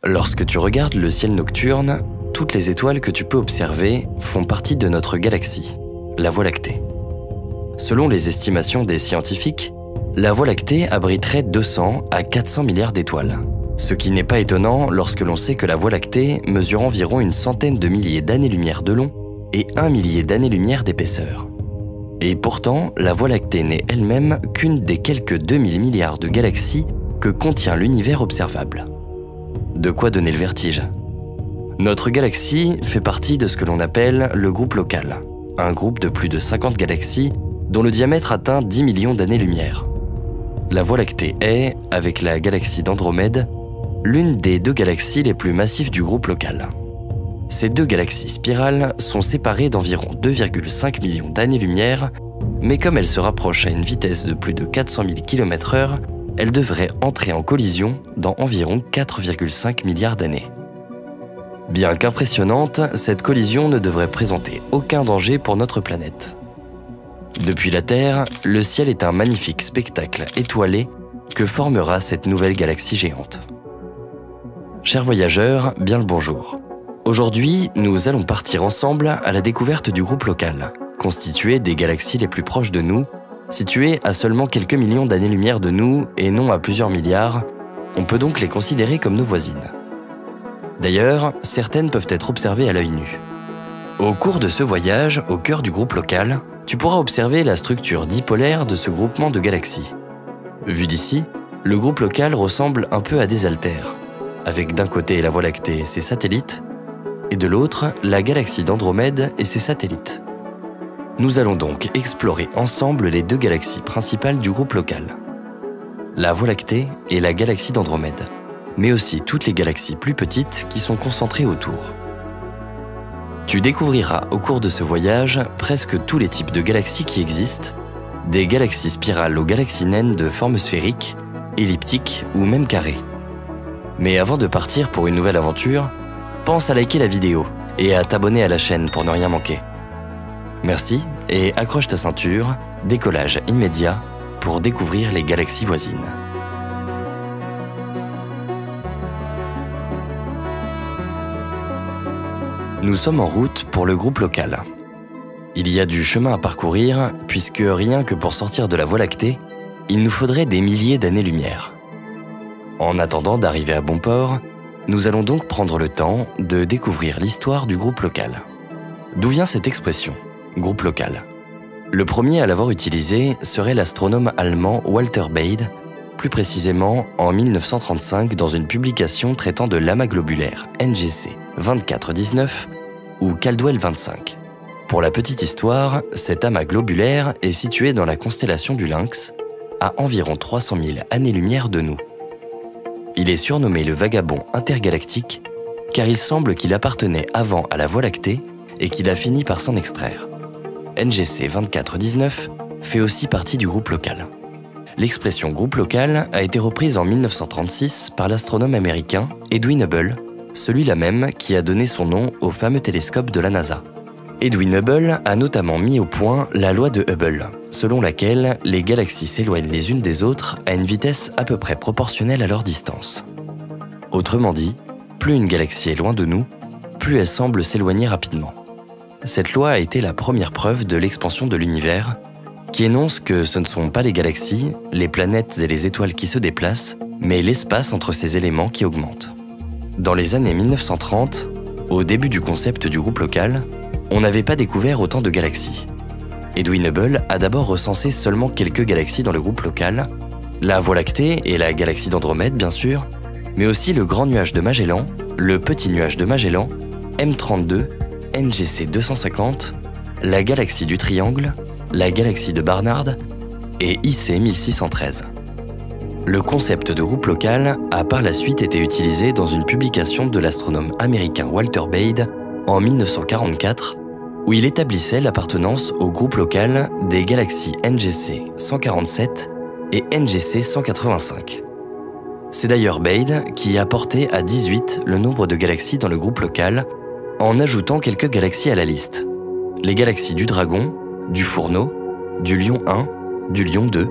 Lorsque tu regardes le ciel nocturne, toutes les étoiles que tu peux observer font partie de notre galaxie, la Voie lactée. Selon les estimations des scientifiques, la Voie lactée abriterait 200 à 400 milliards d'étoiles. Ce qui n'est pas étonnant lorsque l'on sait que la Voie lactée mesure environ une centaine de milliers d'années-lumière de long et 1 millier d'années-lumière d'épaisseur. Et pourtant, la Voie lactée n'est elle-même qu'une des quelques 2000 milliards de galaxies que contient l'univers observable. De quoi donner le vertige. Notre galaxie fait partie de ce que l'on appelle le groupe local, un groupe de plus de 50 galaxies dont le diamètre atteint 10 millions d'années-lumière. La Voie lactée est, avec la galaxie d'Andromède, l'une des 2 galaxies les plus massives du groupe local. Ces 2 galaxies spirales sont séparées d'environ 2,5 millions d'années-lumière, mais comme elles se rapprochent à une vitesse de plus de 400 000 km/h, elles devraient entrer en collision dans environ 4,5 milliards d'années. Bien qu'impressionnante, cette collision ne devrait présenter aucun danger pour notre planète. Depuis la Terre, le ciel est un magnifique spectacle étoilé que formera cette nouvelle galaxie géante. Chers voyageurs, bien le bonjour. Aujourd'hui, nous allons partir ensemble à la découverte du groupe local, constitué des galaxies les plus proches de nous, situées à seulement quelques millions d'années-lumière de nous et non à plusieurs milliards. On peut donc les considérer comme nos voisines. D'ailleurs, certaines peuvent être observées à l'œil nu. Au cours de ce voyage, au cœur du groupe local, tu pourras observer la structure dipolaire de ce groupement de galaxies. Vu d'ici, le groupe local ressemble un peu à des haltères, avec d'un côté la Voie lactée et ses satellites, et de l'autre, la galaxie d'Andromède et ses satellites. Nous allons donc explorer ensemble les 2 galaxies principales du groupe local, la Voie lactée et la galaxie d'Andromède, mais aussi toutes les galaxies plus petites qui sont concentrées autour. Tu découvriras au cours de ce voyage presque tous les types de galaxies qui existent, des galaxies spirales aux galaxies naines de forme sphérique, elliptique ou même carrée. Mais avant de partir pour une nouvelle aventure, pense à liker la vidéo et à t'abonner à la chaîne pour ne rien manquer. Merci et accroche ta ceinture, décollage immédiat pour découvrir les galaxies voisines. Nous sommes en route pour le groupe local. Il y a du chemin à parcourir puisque rien que pour sortir de la Voie lactée, il nous faudrait des milliers d'années-lumière. En attendant d'arriver à bon port, nous allons donc prendre le temps de découvrir l'histoire du groupe local. D'où vient cette expression, groupe local? Le premier à l'avoir utilisé serait l'astronome allemand Walter Baade, plus précisément en 1935 dans une publication traitant de l'amas globulaire NGC 2419 ou Caldwell 25. Pour la petite histoire, cet amas globulaire est situé dans la constellation du Lynx, à environ 300 000 années-lumière de nous. Il est surnommé le vagabond intergalactique car il semble qu'il appartenait avant à la Voie lactée et qu'il a fini par s'en extraire. NGC 2419 fait aussi partie du groupe local. L'expression groupe local a été reprise en 1936 par l'astronome américain Edwin Hubble, celui-là même qui a donné son nom au fameux télescope de la NASA. Edwin Hubble a notamment mis au point la loi de Hubble, selon laquelle les galaxies s'éloignent les unes des autres à une vitesse à peu près proportionnelle à leur distance. Autrement dit, plus une galaxie est loin de nous, plus elle semble s'éloigner rapidement. Cette loi a été la première preuve de l'expansion de l'univers, qui énonce que ce ne sont pas les galaxies, les planètes et les étoiles qui se déplacent, mais l'espace entre ces éléments qui augmente. Dans les années 1930, au début du concept du groupe local, on n'avait pas découvert autant de galaxies. Edwin Hubble a d'abord recensé seulement quelques galaxies dans le groupe local, la Voie lactée et la galaxie d'Andromède bien sûr, mais aussi le grand nuage de Magellan, le petit nuage de Magellan, M32, NGC 250, la galaxie du Triangle, la galaxie de Barnard et IC 1613. Le concept de groupe local a par la suite été utilisé dans une publication de l'astronome américain Walter Baade en 1944, où il établissait l'appartenance au groupe local des galaxies NGC 147 et NGC 185. C'est d'ailleurs Baade qui a porté à 18 le nombre de galaxies dans le groupe local, en ajoutant quelques galaxies à la liste. Les galaxies du Dragon, du Fourneau, du Lion 1, du Lion 2,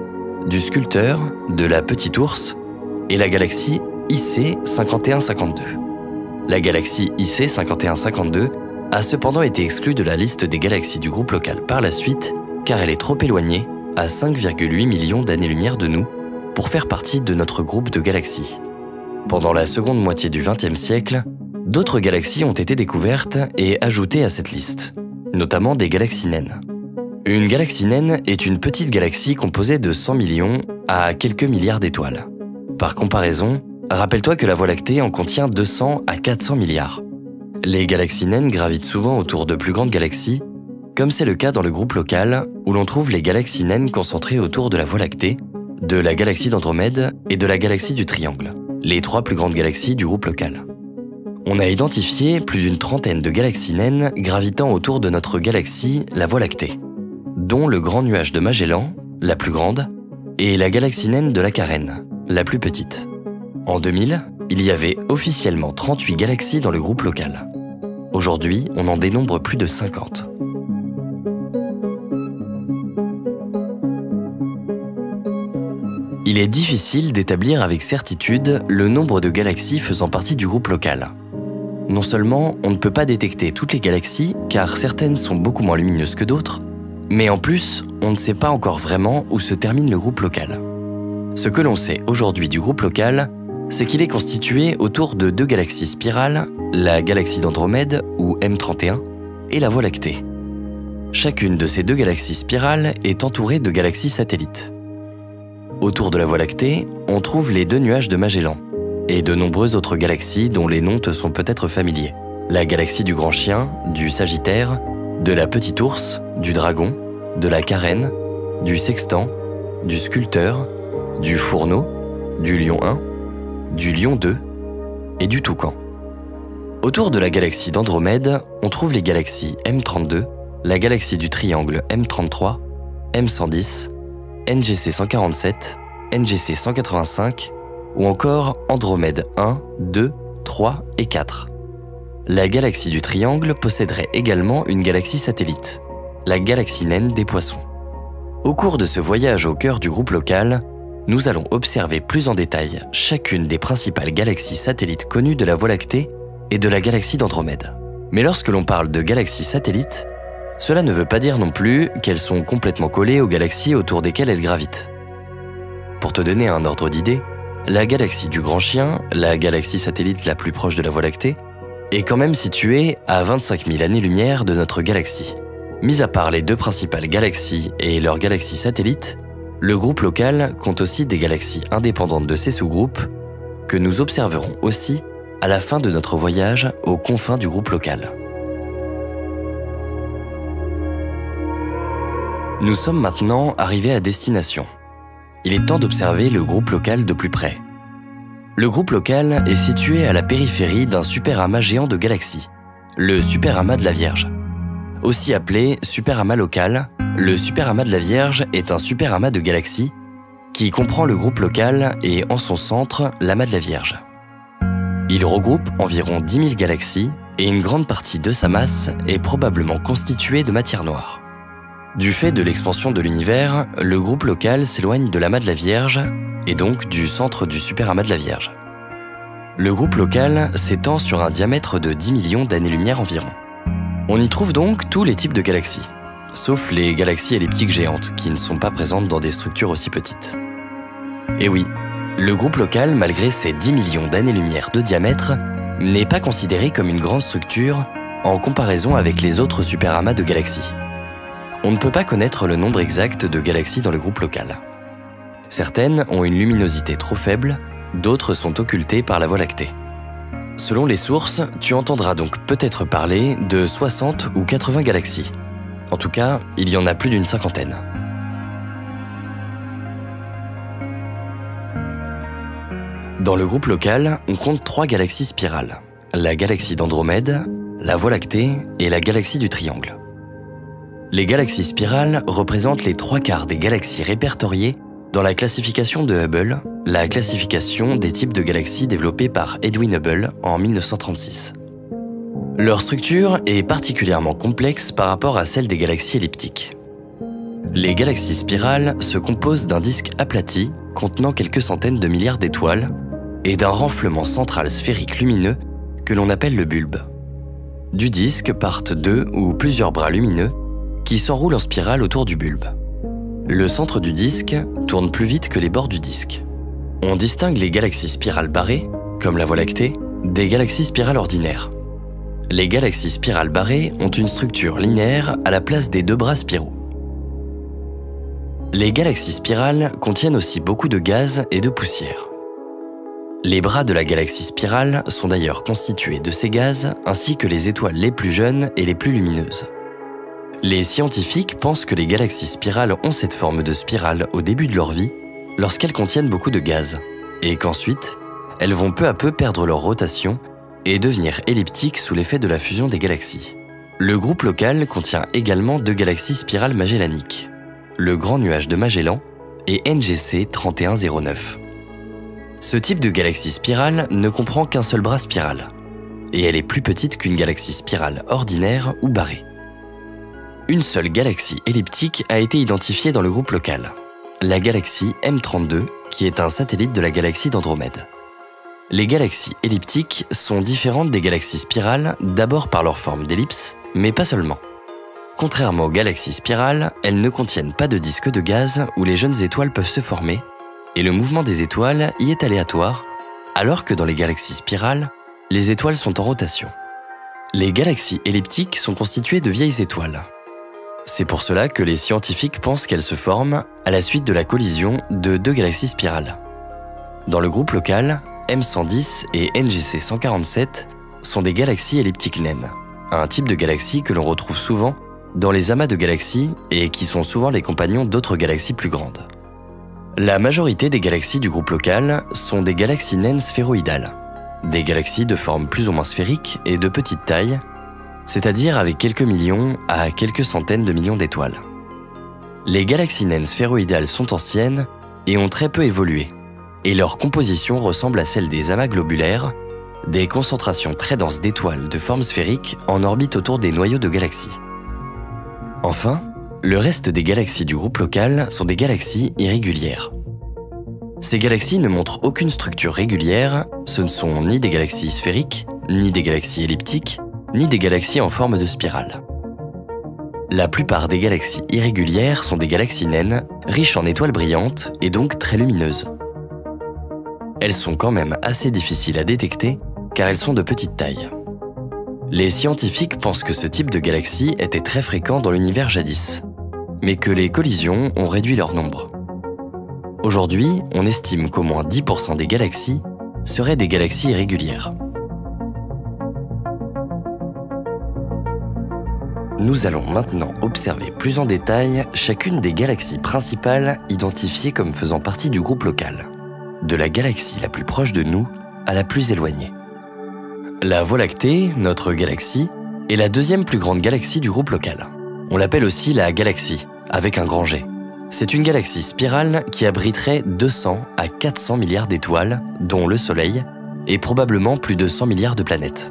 du Sculpteur, de la Petite Ours et la galaxie IC 5152. La galaxie IC 5152 a cependant été exclue de la liste des galaxies du groupe local par la suite, car elle est trop éloignée, à 5,8 millions d'années-lumière de nous, pour faire partie de notre groupe de galaxies. Pendant la seconde moitié du XXe siècle, d'autres galaxies ont été découvertes et ajoutées à cette liste, notamment des galaxies naines. Une galaxie naine est une petite galaxie composée de 100 millions à quelques milliards d'étoiles. Par comparaison, rappelle-toi que la Voie lactée en contient 200 à 400 milliards. Les galaxies naines gravitent souvent autour de plus grandes galaxies, comme c'est le cas dans le groupe local, où l'on trouve les galaxies naines concentrées autour de la Voie lactée, de la galaxie d'Andromède et de la galaxie du Triangle, les 3 plus grandes galaxies du groupe local. On a identifié plus d'une trentaine de galaxies naines gravitant autour de notre galaxie, la Voie lactée, dont le Grand Nuage de Magellan, la plus grande, et la galaxie naine de la Carène, la plus petite. En 2000, il y avait officiellement 38 galaxies dans le groupe local. Aujourd'hui, on en dénombre plus de 50. Il est difficile d'établir avec certitude le nombre de galaxies faisant partie du groupe local. Non seulement on ne peut pas détecter toutes les galaxies, car certaines sont beaucoup moins lumineuses que d'autres, mais en plus, on ne sait pas encore vraiment où se termine le groupe local. Ce que l'on sait aujourd'hui du groupe local, c'est qu'il est constitué autour de 2 galaxies spirales, la galaxie d'Andromède, ou M31, et la Voie lactée. Chacune de ces 2 galaxies spirales est entourée de galaxies satellites. Autour de la Voie lactée, on trouve les 2 nuages de Magellan, et de nombreuses autres galaxies dont les noms te sont peut-être familiers. La galaxie du Grand Chien, du Sagittaire, de la Petite Ourse, du Dragon, de la Carène, du Sextant, du Sculpteur, du Fourneau, du Lion 1, du Lion 2 et du Toucan. Autour de la galaxie d'Andromède, on trouve les galaxies M32, la galaxie du Triangle M33, M110, NGC 147, NGC 185 ou encore Andromède 1, 2, 3 et 4. La galaxie du Triangle posséderait également une galaxie satellite, la galaxie naine des Poissons. Au cours de ce voyage au cœur du groupe local, nous allons observer plus en détail chacune des principales galaxies satellites connues de la Voie lactée et de la galaxie d'Andromède. Mais lorsque l'on parle de galaxies satellites, cela ne veut pas dire non plus qu'elles sont complètement collées aux galaxies autour desquelles elles gravitent. Pour te donner un ordre d'idée, la galaxie du Grand Chien, la galaxie satellite la plus proche de la Voie lactée, est quand même située à 25 000 années-lumière de notre galaxie. Mis à part les 2 principales galaxies et leurs galaxies satellites, le groupe local compte aussi des galaxies indépendantes de ces sous-groupes que nous observerons aussi à la fin de notre voyage aux confins du groupe local. Nous sommes maintenant arrivés à destination. Il est temps d'observer le groupe local de plus près. Le groupe local est situé à la périphérie d'un superamas géant de galaxies, le superamas de la Vierge. Aussi appelé superamas local, le superamas de la Vierge est un superamas de galaxies qui comprend le groupe local et en son centre l'amas de la Vierge. Il regroupe environ 10 000 galaxies et une grande partie de sa masse est probablement constituée de matière noire. Du fait de l'expansion de l'univers, le groupe local s'éloigne de l'amas de la Vierge et donc du centre du superamas de la Vierge. Le groupe local s'étend sur un diamètre de 10 millions d'années-lumière environ. On y trouve donc tous les types de galaxies, sauf les galaxies elliptiques géantes qui ne sont pas présentes dans des structures aussi petites. Et oui, le groupe local, malgré ses 10 millions d'années-lumière de diamètre, n'est pas considéré comme une grande structure en comparaison avec les autres superamas de galaxies. On ne peut pas connaître le nombre exact de galaxies dans le groupe local. Certaines ont une luminosité trop faible, d'autres sont occultées par la Voie lactée. Selon les sources, tu entendras donc peut-être parler de 60 ou 80 galaxies. En tout cas, il y en a plus d'une cinquantaine. Dans le groupe local, on compte 3 galaxies spirales. La galaxie d'Andromède, la Voie lactée et la galaxie du Triangle. Les galaxies spirales représentent les 3/4 des galaxies répertoriées dans la classification de Hubble, la classification des types de galaxies développée par Edwin Hubble en 1936. Leur structure est particulièrement complexe par rapport à celle des galaxies elliptiques. Les galaxies spirales se composent d'un disque aplati contenant quelques centaines de milliards d'étoiles, et d'un renflement central sphérique lumineux que l'on appelle le bulbe. Du disque partent 2 ou plusieurs bras lumineux qui s'enroulent en spirale autour du bulbe. Le centre du disque tourne plus vite que les bords du disque. On distingue les galaxies spirales barrées, comme la Voie lactée, des galaxies spirales ordinaires. Les galaxies spirales barrées ont une structure linéaire à la place des 2 bras spiraux. Les galaxies spirales contiennent aussi beaucoup de gaz et de poussière. Les bras de la galaxie spirale sont d'ailleurs constitués de ces gaz ainsi que les étoiles les plus jeunes et les plus lumineuses. Les scientifiques pensent que les galaxies spirales ont cette forme de spirale au début de leur vie lorsqu'elles contiennent beaucoup de gaz et qu'ensuite, elles vont peu à peu perdre leur rotation et devenir elliptiques sous l'effet de la fusion des galaxies. Le groupe local contient également 2 galaxies spirales magellaniques, le Grand Nuage de Magellan et NGC 3109. Ce type de galaxie spirale ne comprend qu'un seul bras spiral, et elle est plus petite qu'une galaxie spirale ordinaire ou barrée. Une seule galaxie elliptique a été identifiée dans le groupe local, la galaxie M32, qui est un satellite de la galaxie d'Andromède. Les galaxies elliptiques sont différentes des galaxies spirales d'abord par leur forme d'ellipse, mais pas seulement. Contrairement aux galaxies spirales, elles ne contiennent pas de disque de gaz où les jeunes étoiles peuvent se former, et le mouvement des étoiles y est aléatoire, alors que dans les galaxies spirales, les étoiles sont en rotation. Les galaxies elliptiques sont constituées de vieilles étoiles. C'est pour cela que les scientifiques pensent qu'elles se forment à la suite de la collision de 2 galaxies spirales. Dans le groupe local, M110 et NGC 147 sont des galaxies elliptiques naines, un type de galaxie que l'on retrouve souvent dans les amas de galaxies et qui sont souvent les compagnons d'autres galaxies plus grandes. La majorité des galaxies du groupe local sont des galaxies naines sphéroïdales, des galaxies de forme plus ou moins sphérique et de petite taille, c'est-à-dire avec quelques millions à quelques centaines de millions d'étoiles. Les galaxies naines sphéroïdales sont anciennes et ont très peu évolué, et leur composition ressemble à celle des amas globulaires, des concentrations très denses d'étoiles de forme sphérique en orbite autour des noyaux de galaxies. Enfin, le reste des galaxies du groupe local sont des galaxies irrégulières. Ces galaxies ne montrent aucune structure régulière, ce ne sont ni des galaxies sphériques, ni des galaxies elliptiques, ni des galaxies en forme de spirale. La plupart des galaxies irrégulières sont des galaxies naines, riches en étoiles brillantes et donc très lumineuses. Elles sont quand même assez difficiles à détecter car elles sont de petite taille. Les scientifiques pensent que ce type de galaxie était très fréquent dans l'univers jadis, mais que les collisions ont réduit leur nombre. Aujourd'hui, on estime qu'au moins 10% des galaxies seraient des galaxies irrégulières. Nous allons maintenant observer plus en détail chacune des galaxies principales identifiées comme faisant partie du groupe local, de la galaxie la plus proche de nous à la plus éloignée. La Voie lactée, notre galaxie, est la 2e plus grande galaxie du groupe local. On l'appelle aussi la galaxie, avec un grand G. C'est une galaxie spirale qui abriterait 200 à 400 milliards d'étoiles, dont le Soleil, et probablement plus de 100 milliards de planètes.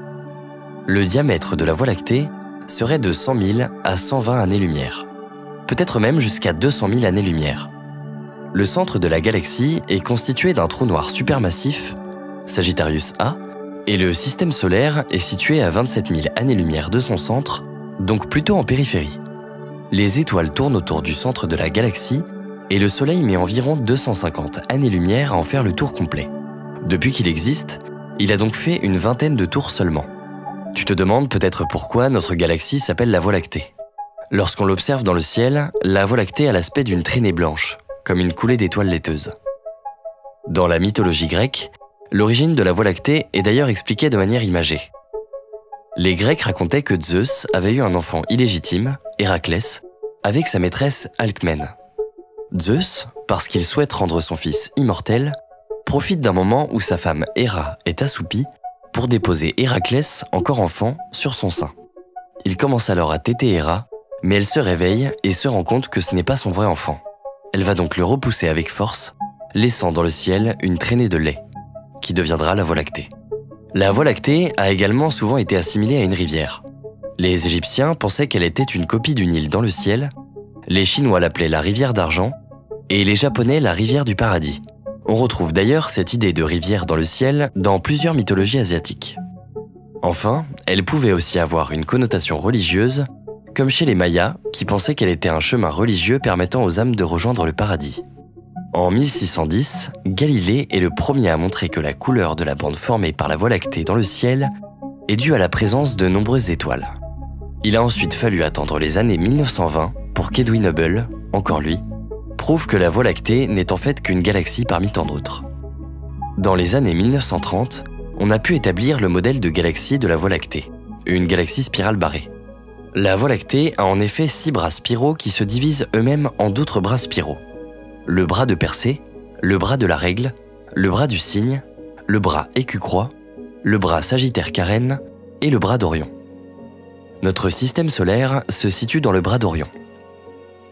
Le diamètre de la Voie lactée serait de 100 000 à 120 années-lumière, peut-être même jusqu'à 200 000 années-lumière. Le centre de la galaxie est constitué d'un trou noir supermassif, Sagittarius A, et le système solaire est situé à 27 000 années-lumière de son centre, donc plutôt en périphérie. Les étoiles tournent autour du centre de la galaxie et le Soleil met environ 250 années-lumière à en faire le tour complet. Depuis qu'il existe, il a donc fait une vingtaine de tours seulement. Tu te demandes peut-être pourquoi notre galaxie s'appelle la Voie lactée. Lorsqu'on l'observe dans le ciel, la Voie lactée a l'aspect d'une traînée blanche, comme une coulée d'étoiles laiteuses. Dans la mythologie grecque, l'origine de la Voie lactée est d'ailleurs expliquée de manière imagée. Les Grecs racontaient que Zeus avait eu un enfant illégitime, Héraclès, avec sa maîtresse Alcmène. Zeus, parce qu'il souhaite rendre son fils immortel, profite d'un moment où sa femme Héra est assoupie pour déposer Héraclès, encore enfant, sur son sein. Il commence alors à téter Héra, mais elle se réveille et se rend compte que ce n'est pas son vrai enfant. Elle va donc le repousser avec force, laissant dans le ciel une traînée de lait, qui deviendra la Voie lactée. La Voie lactée a également souvent été assimilée à une rivière. Les Égyptiens pensaient qu'elle était une copie du Nil dans le ciel, les Chinois l'appelaient la rivière d'argent, et les Japonais la rivière du paradis, On retrouve d'ailleurs cette idée de rivière dans le ciel dans plusieurs mythologies asiatiques. Enfin, elle pouvait aussi avoir une connotation religieuse, comme chez les Mayas, qui pensaient qu'elle était un chemin religieux permettant aux âmes de rejoindre le paradis. En 1610, Galilée est le premier à montrer que la couleur de la bande formée par la Voie lactée dans le ciel est due à la présence de nombreuses étoiles. Il a ensuite fallu attendre les années 1920 pour qu'Edwin Hubble, encore lui, prouve que la Voie lactée n'est en fait qu'une galaxie parmi tant d'autres. Dans les années 1930, on a pu établir le modèle de galaxie de la Voie lactée, une galaxie spirale barrée. La Voie lactée a en effet 6 bras spiraux qui se divisent eux-mêmes en d'autres bras spiraux. Le bras de Persée, le bras de la Règle, le bras du Cygne, le bras Écu-Croix, le bras Sagittaire-Carène et le bras d'Orion. Notre système solaire se situe dans le bras d'Orion.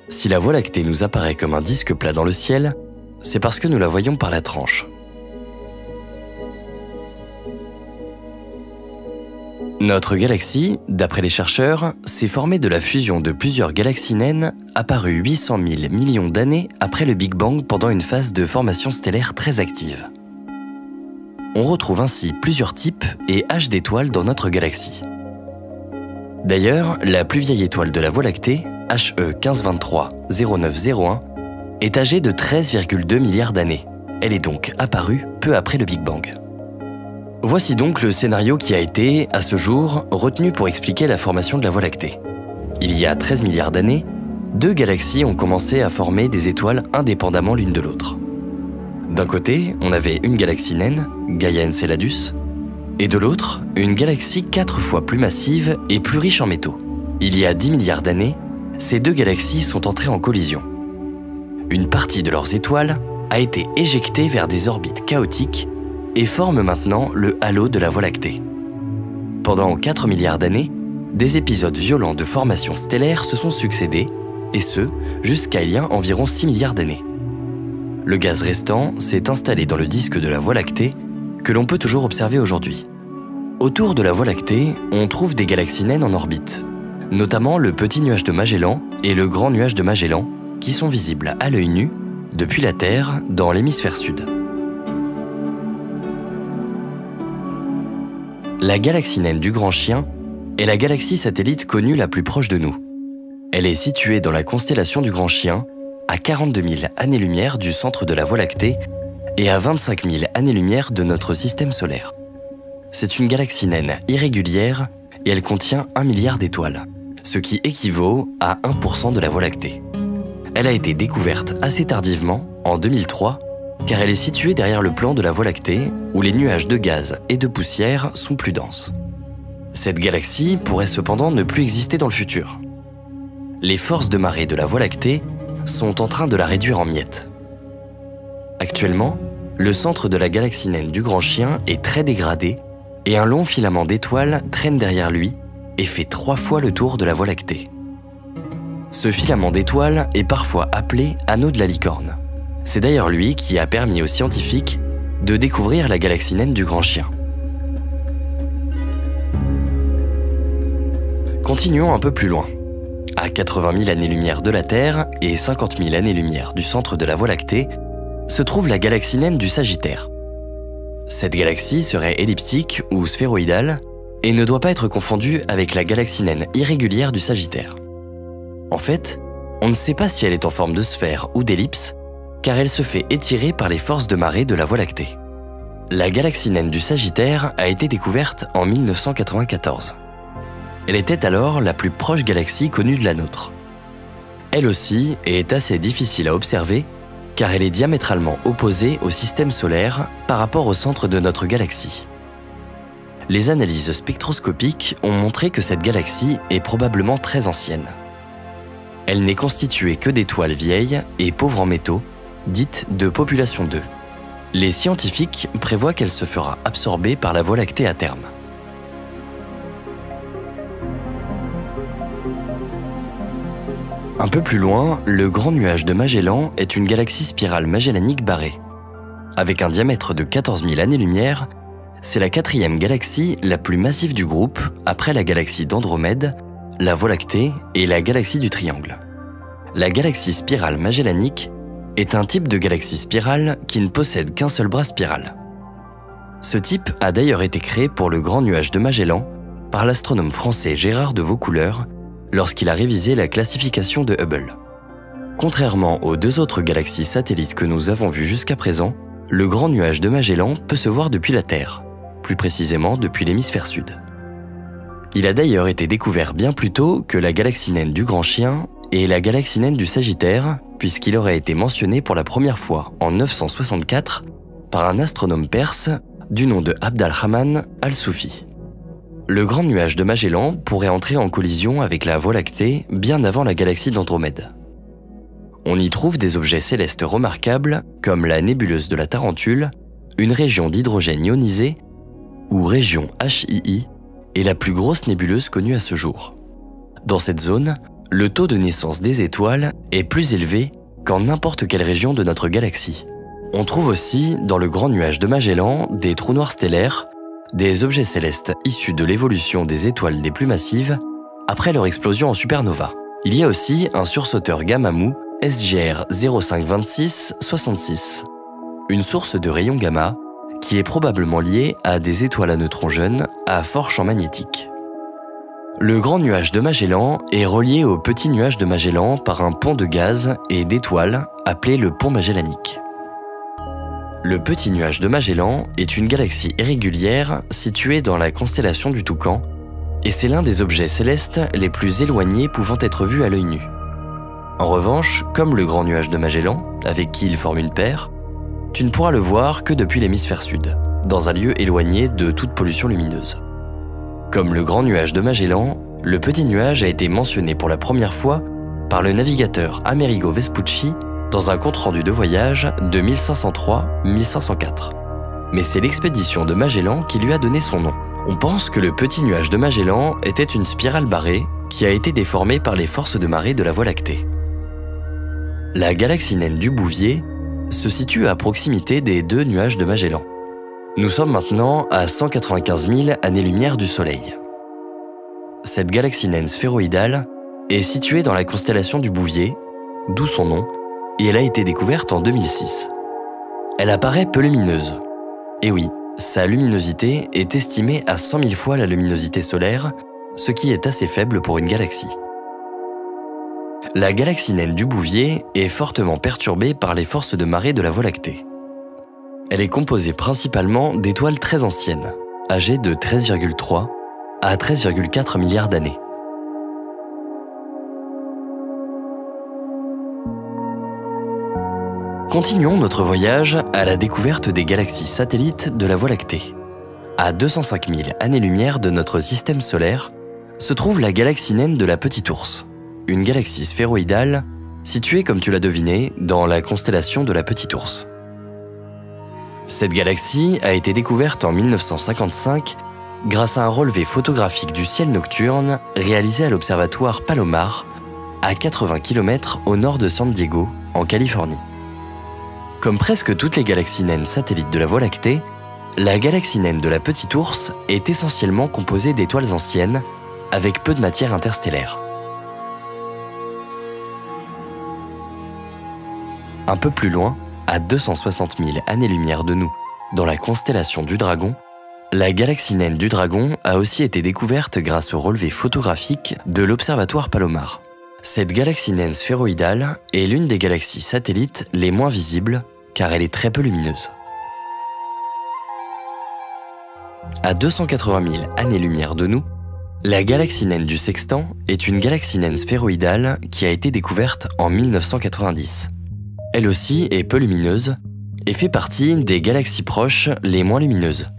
Si la Voie lactée nous apparaît comme un disque plat dans le ciel, c'est parce que nous la voyons par la tranche. Notre galaxie, d'après les chercheurs, s'est formée de la fusion de plusieurs galaxies naines apparues 800 000 millions d'années après le Big Bang pendant une phase de formation stellaire très active. On retrouve ainsi plusieurs types et âges d'étoiles dans notre galaxie. D'ailleurs, la plus vieille étoile de la Voie lactée, HE 1523-0901, est âgée de 13,2 milliards d'années. Elle est donc apparue peu après le Big Bang. Voici donc le scénario qui a été, à ce jour, retenu pour expliquer la formation de la Voie lactée. Il y a 13 milliards d'années, 2 galaxies ont commencé à former des étoiles indépendamment l'une de l'autre. D'un côté, on avait une galaxie naine, Gaia Enceladus, et de l'autre, une galaxie 4 fois plus massive et plus riche en métaux. Il y a 10 milliards d'années, ces 2 galaxies sont entrées en collision. Une partie de leurs étoiles a été éjectée vers des orbites chaotiques et forme maintenant le halo de la Voie lactée. Pendant 4 milliards d'années, des épisodes violents de formation stellaire se sont succédés, et ce, jusqu'à il y a environ 6 milliards d'années. Le gaz restant s'est installé dans le disque de la Voie lactée, que l'on peut toujours observer aujourd'hui. Autour de la Voie lactée, on trouve des galaxies naines en orbite, notamment le petit nuage de Magellan et le grand nuage de Magellan, qui sont visibles à l'œil nu, depuis la Terre, dans l'hémisphère sud. La galaxie naine du Grand Chien est la galaxie satellite connue la plus proche de nous. Elle est située dans la constellation du Grand Chien, à 42 000 années-lumière du centre de la Voie lactée et à 25 000 années-lumière de notre système solaire. C'est une galaxie naine irrégulière et elle contient 1 milliard d'étoiles, ce qui équivaut à 1% de la Voie lactée. Elle a été découverte assez tardivement, en 2003, car elle est située derrière le plan de la Voie lactée, où les nuages de gaz et de poussière sont plus denses. Cette galaxie pourrait cependant ne plus exister dans le futur. Les forces de marée de la Voie lactée sont en train de la réduire en miettes. Actuellement, le centre de la galaxie naine du Grand Chien est très dégradé et un long filament d'étoiles traîne derrière lui et fait 3 fois le tour de la Voie lactée. Ce filament d'étoiles est parfois appelé anneau de la licorne. C'est d'ailleurs lui qui a permis aux scientifiques de découvrir la galaxie naine du Grand Chien. Continuons un peu plus loin. À 80 000 années-lumière de la Terre et 50 000 années-lumière du centre de la Voie lactée, se trouve la galaxie naine du Sagittaire. Cette galaxie serait elliptique ou sphéroïdale et ne doit pas être confondue avec la galaxie naine irrégulière du Sagittaire. En fait, on ne sait pas si elle est en forme de sphère ou d'ellipse, car elle se fait étirer par les forces de marée de la Voie lactée. La galaxie naine du Sagittaire a été découverte en 1994. Elle était alors la plus proche galaxie connue de la nôtre. Elle aussi est assez difficile à observer, car elle est diamétralement opposée au système solaire par rapport au centre de notre galaxie. Les analyses spectroscopiques ont montré que cette galaxie est probablement très ancienne. Elle n'est constituée que d'étoiles vieilles et pauvres en métaux, dites de population 2. Les scientifiques prévoient qu'elle se fera absorber par la Voie lactée à terme. Un peu plus loin, le grand nuage de Magellan est une galaxie spirale magellanique barrée. Avec un diamètre de 14 000 années-lumière, c'est la 4e galaxie la plus massive du groupe après la galaxie d'Andromède, la Voie lactée et la galaxie du Triangle. La galaxie spirale magellanique est un type de galaxie spirale qui ne possède qu'un seul bras spiral. Ce type a d'ailleurs été créé pour le Grand Nuage de Magellan par l'astronome français Gérard de Vaucouleurs lorsqu'il a révisé la classification de Hubble. Contrairement aux deux autres galaxies satellites que nous avons vues jusqu'à présent, le Grand Nuage de Magellan peut se voir depuis la Terre, plus précisément depuis l'hémisphère sud. Il a d'ailleurs été découvert bien plus tôt que la galaxie naine du Grand Chien et la galaxie naine du Sagittaire, puisqu'il aurait été mentionné pour la première fois en 964 par un astronome perse du nom de Abd al-Rahman al-Soufi. Le Grand Nuage de Magellan pourrait entrer en collision avec la Voie lactée bien avant la galaxie d'Andromède. On y trouve des objets célestes remarquables comme la nébuleuse de la Tarentule, une région d'hydrogène ionisé ou région HII est la plus grosse nébuleuse connue à ce jour. Dans cette zone, le taux de naissance des étoiles est plus élevé qu'en n'importe quelle région de notre galaxie. On trouve aussi, dans le Grand Nuage de Magellan, des trous noirs stellaires, des objets célestes issus de l'évolution des étoiles les plus massives après leur explosion en supernova. Il y a aussi un sursauteur gamma mou SGR 052666, une source de rayons gamma qui est probablement liée à des étoiles à neutrons jeunes à fort champ magnétique. Le Grand Nuage de Magellan est relié au Petit Nuage de Magellan par un pont de gaz et d'étoiles appelé le pont magellanique. Le Petit Nuage de Magellan est une galaxie irrégulière située dans la constellation du Toucan et c'est l'un des objets célestes les plus éloignés pouvant être vus à l'œil nu. En revanche, comme le Grand Nuage de Magellan, avec qui il forme une paire, tu ne pourras le voir que depuis l'hémisphère sud, dans un lieu éloigné de toute pollution lumineuse. Comme le Grand Nuage de Magellan, le Petit Nuage a été mentionné pour la première fois par le navigateur Amerigo Vespucci dans un compte-rendu de voyage de 1503-1504. Mais c'est l'expédition de Magellan qui lui a donné son nom. On pense que le Petit Nuage de Magellan était une spirale barrée qui a été déformée par les forces de marée de la Voie lactée. La galaxie naine du Bouvier se situe à proximité des deux nuages de Magellan. Nous sommes maintenant à 195 000 années-lumière du Soleil. Cette galaxie naine sphéroïdale est située dans la constellation du Bouvier, d'où son nom, et elle a été découverte en 2006. Elle apparaît peu lumineuse. Et oui, sa luminosité est estimée à 100 000 fois la luminosité solaire, ce qui est assez faible pour une galaxie. La galaxie naine du Bouvier est fortement perturbée par les forces de marée de la Voie lactée. Elle est composée principalement d'étoiles très anciennes, âgées de 13,3 à 13,4 milliards d'années. Continuons notre voyage à la découverte des galaxies satellites de la Voie lactée. À 205 000 années-lumière de notre système solaire se trouve la galaxie naine de la Petite Ourse, une galaxie sphéroïdale située, comme tu l'as deviné, dans la constellation de la Petite Ourse. Cette galaxie a été découverte en 1955 grâce à un relevé photographique du ciel nocturne réalisé à l'observatoire Palomar, à 80 km au nord de San Diego, en Californie. Comme presque toutes les galaxies naines satellites de la Voie lactée, la galaxie naine de la Petite Ourse est essentiellement composée d'étoiles anciennes avec peu de matière interstellaire. Un peu plus loin, à 260 000 années-lumière de nous, dans la constellation du Dragon, la galaxie naine du Dragon a aussi été découverte grâce au relevé photographique de l'observatoire Palomar. Cette galaxie naine sphéroïdale est l'une des galaxies satellites les moins visibles car elle est très peu lumineuse. À 280 000 années-lumière de nous, la galaxie naine du Sextant est une galaxie naine sphéroïdale qui a été découverte en 1990. Elle aussi est peu lumineuse et fait partie des galaxies proches les moins lumineuses.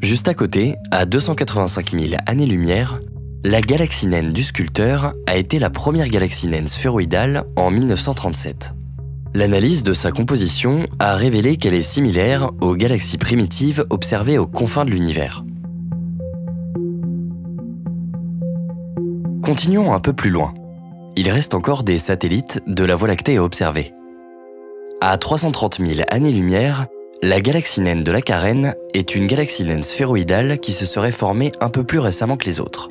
Juste à côté, à 285 000 années-lumière, la galaxie naine du Sculpteur a été la première galaxie naine sphéroïdale en 1937. L'analyse de sa composition a révélé qu'elle est similaire aux galaxies primitives observées aux confins de l'univers. Continuons un peu plus loin. Il reste encore des satellites de la Voie lactée à observer. À 330 000 années-lumière, la galaxie naine de la Carène est une galaxie naine sphéroïdale qui se serait formée un peu plus récemment que les autres.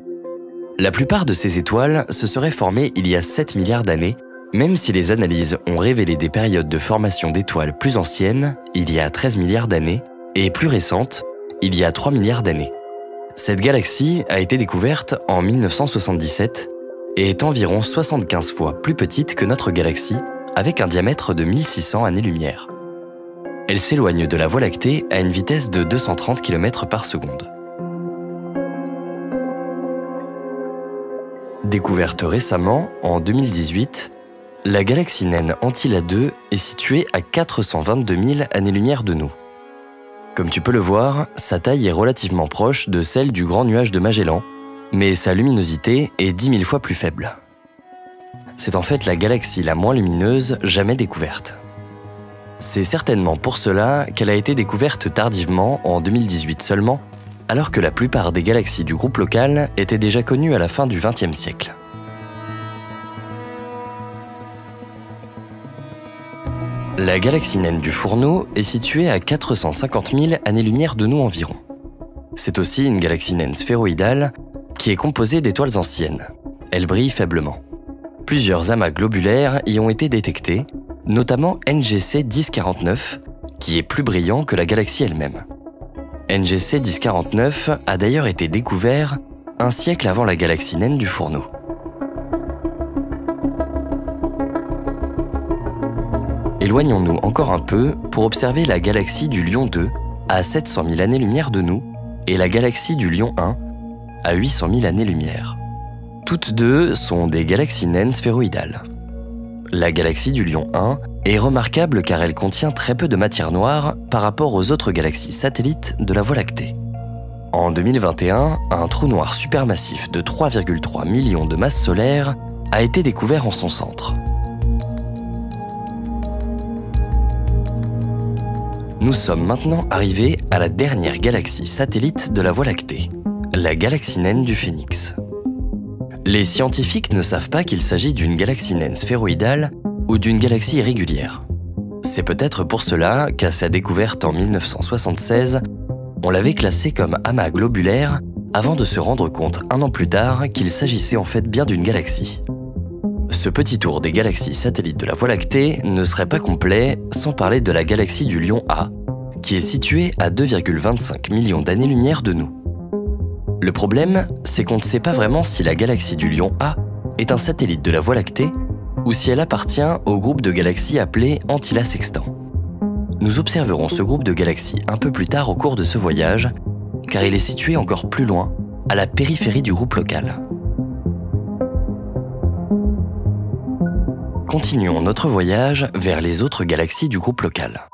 La plupart de ces étoiles se seraient formées il y a 7 milliards d'années Même si les analyses ont révélé des périodes de formation d'étoiles plus anciennes, il y a 13 milliards d'années, et plus récentes, il y a 3 milliards d'années. Cette galaxie a été découverte en 1977 et est environ 75 fois plus petite que notre galaxie, avec un diamètre de 1600 années-lumière. Elle s'éloigne de la Voie lactée à une vitesse de 230 km par seconde. Découverte récemment, en 2018, la galaxie naine Antilla 2 est située à 422 000 années-lumière de nous. Comme tu peux le voir, sa taille est relativement proche de celle du Grand Nuage de Magellan, mais sa luminosité est 10 000 fois plus faible. C'est en fait la galaxie la moins lumineuse jamais découverte. C'est certainement pour cela qu'elle a été découverte tardivement, en 2018 seulement, alors que la plupart des galaxies du groupe local étaient déjà connues à la fin du XXe siècle. La galaxie naine du Fourneau est située à 450 000 années-lumière de nous environ. C'est aussi une galaxie naine sphéroïdale qui est composée d'étoiles anciennes. Elle brille faiblement. Plusieurs amas globulaires y ont été détectés, notamment NGC 1049, qui est plus brillant que la galaxie elle-même. NGC 1049 a d'ailleurs été découvert un siècle avant la galaxie naine du Fourneau. Éloignons-nous encore un peu pour observer la galaxie du Lion 2 à 700 000 années-lumière de nous et la galaxie du Lion 1 à 800 000 années-lumière. Toutes deux sont des galaxies naines sphéroïdales. La galaxie du Lion 1 est remarquable car elle contient très peu de matière noire par rapport aux autres galaxies satellites de la Voie lactée. En 2021, un trou noir supermassif de 3,3 millions de masses solaires a été découvert en son centre. Nous sommes maintenant arrivés à la dernière galaxie satellite de la Voie lactée, la galaxie naine du Phénix. Les scientifiques ne savent pas qu'il s'agit d'une galaxie naine sphéroïdale ou d'une galaxie irrégulière. C'est peut-être pour cela qu'à sa découverte en 1976, on l'avait classée comme amas globulaire avant de se rendre compte un an plus tard qu'il s'agissait en fait bien d'une galaxie. Ce petit tour des galaxies satellites de la Voie lactée ne serait pas complet sans parler de la galaxie du Lion A, qui est située à 2,25 millions d'années-lumière de nous. Le problème, c'est qu'on ne sait pas vraiment si la galaxie du Lion A est un satellite de la Voie lactée ou si elle appartient au groupe de galaxies appelé Antilla Sextant. Nous observerons ce groupe de galaxies un peu plus tard au cours de ce voyage, car il est situé encore plus loin, à la périphérie du groupe local. Continuons notre voyage vers les autres galaxies du groupe local.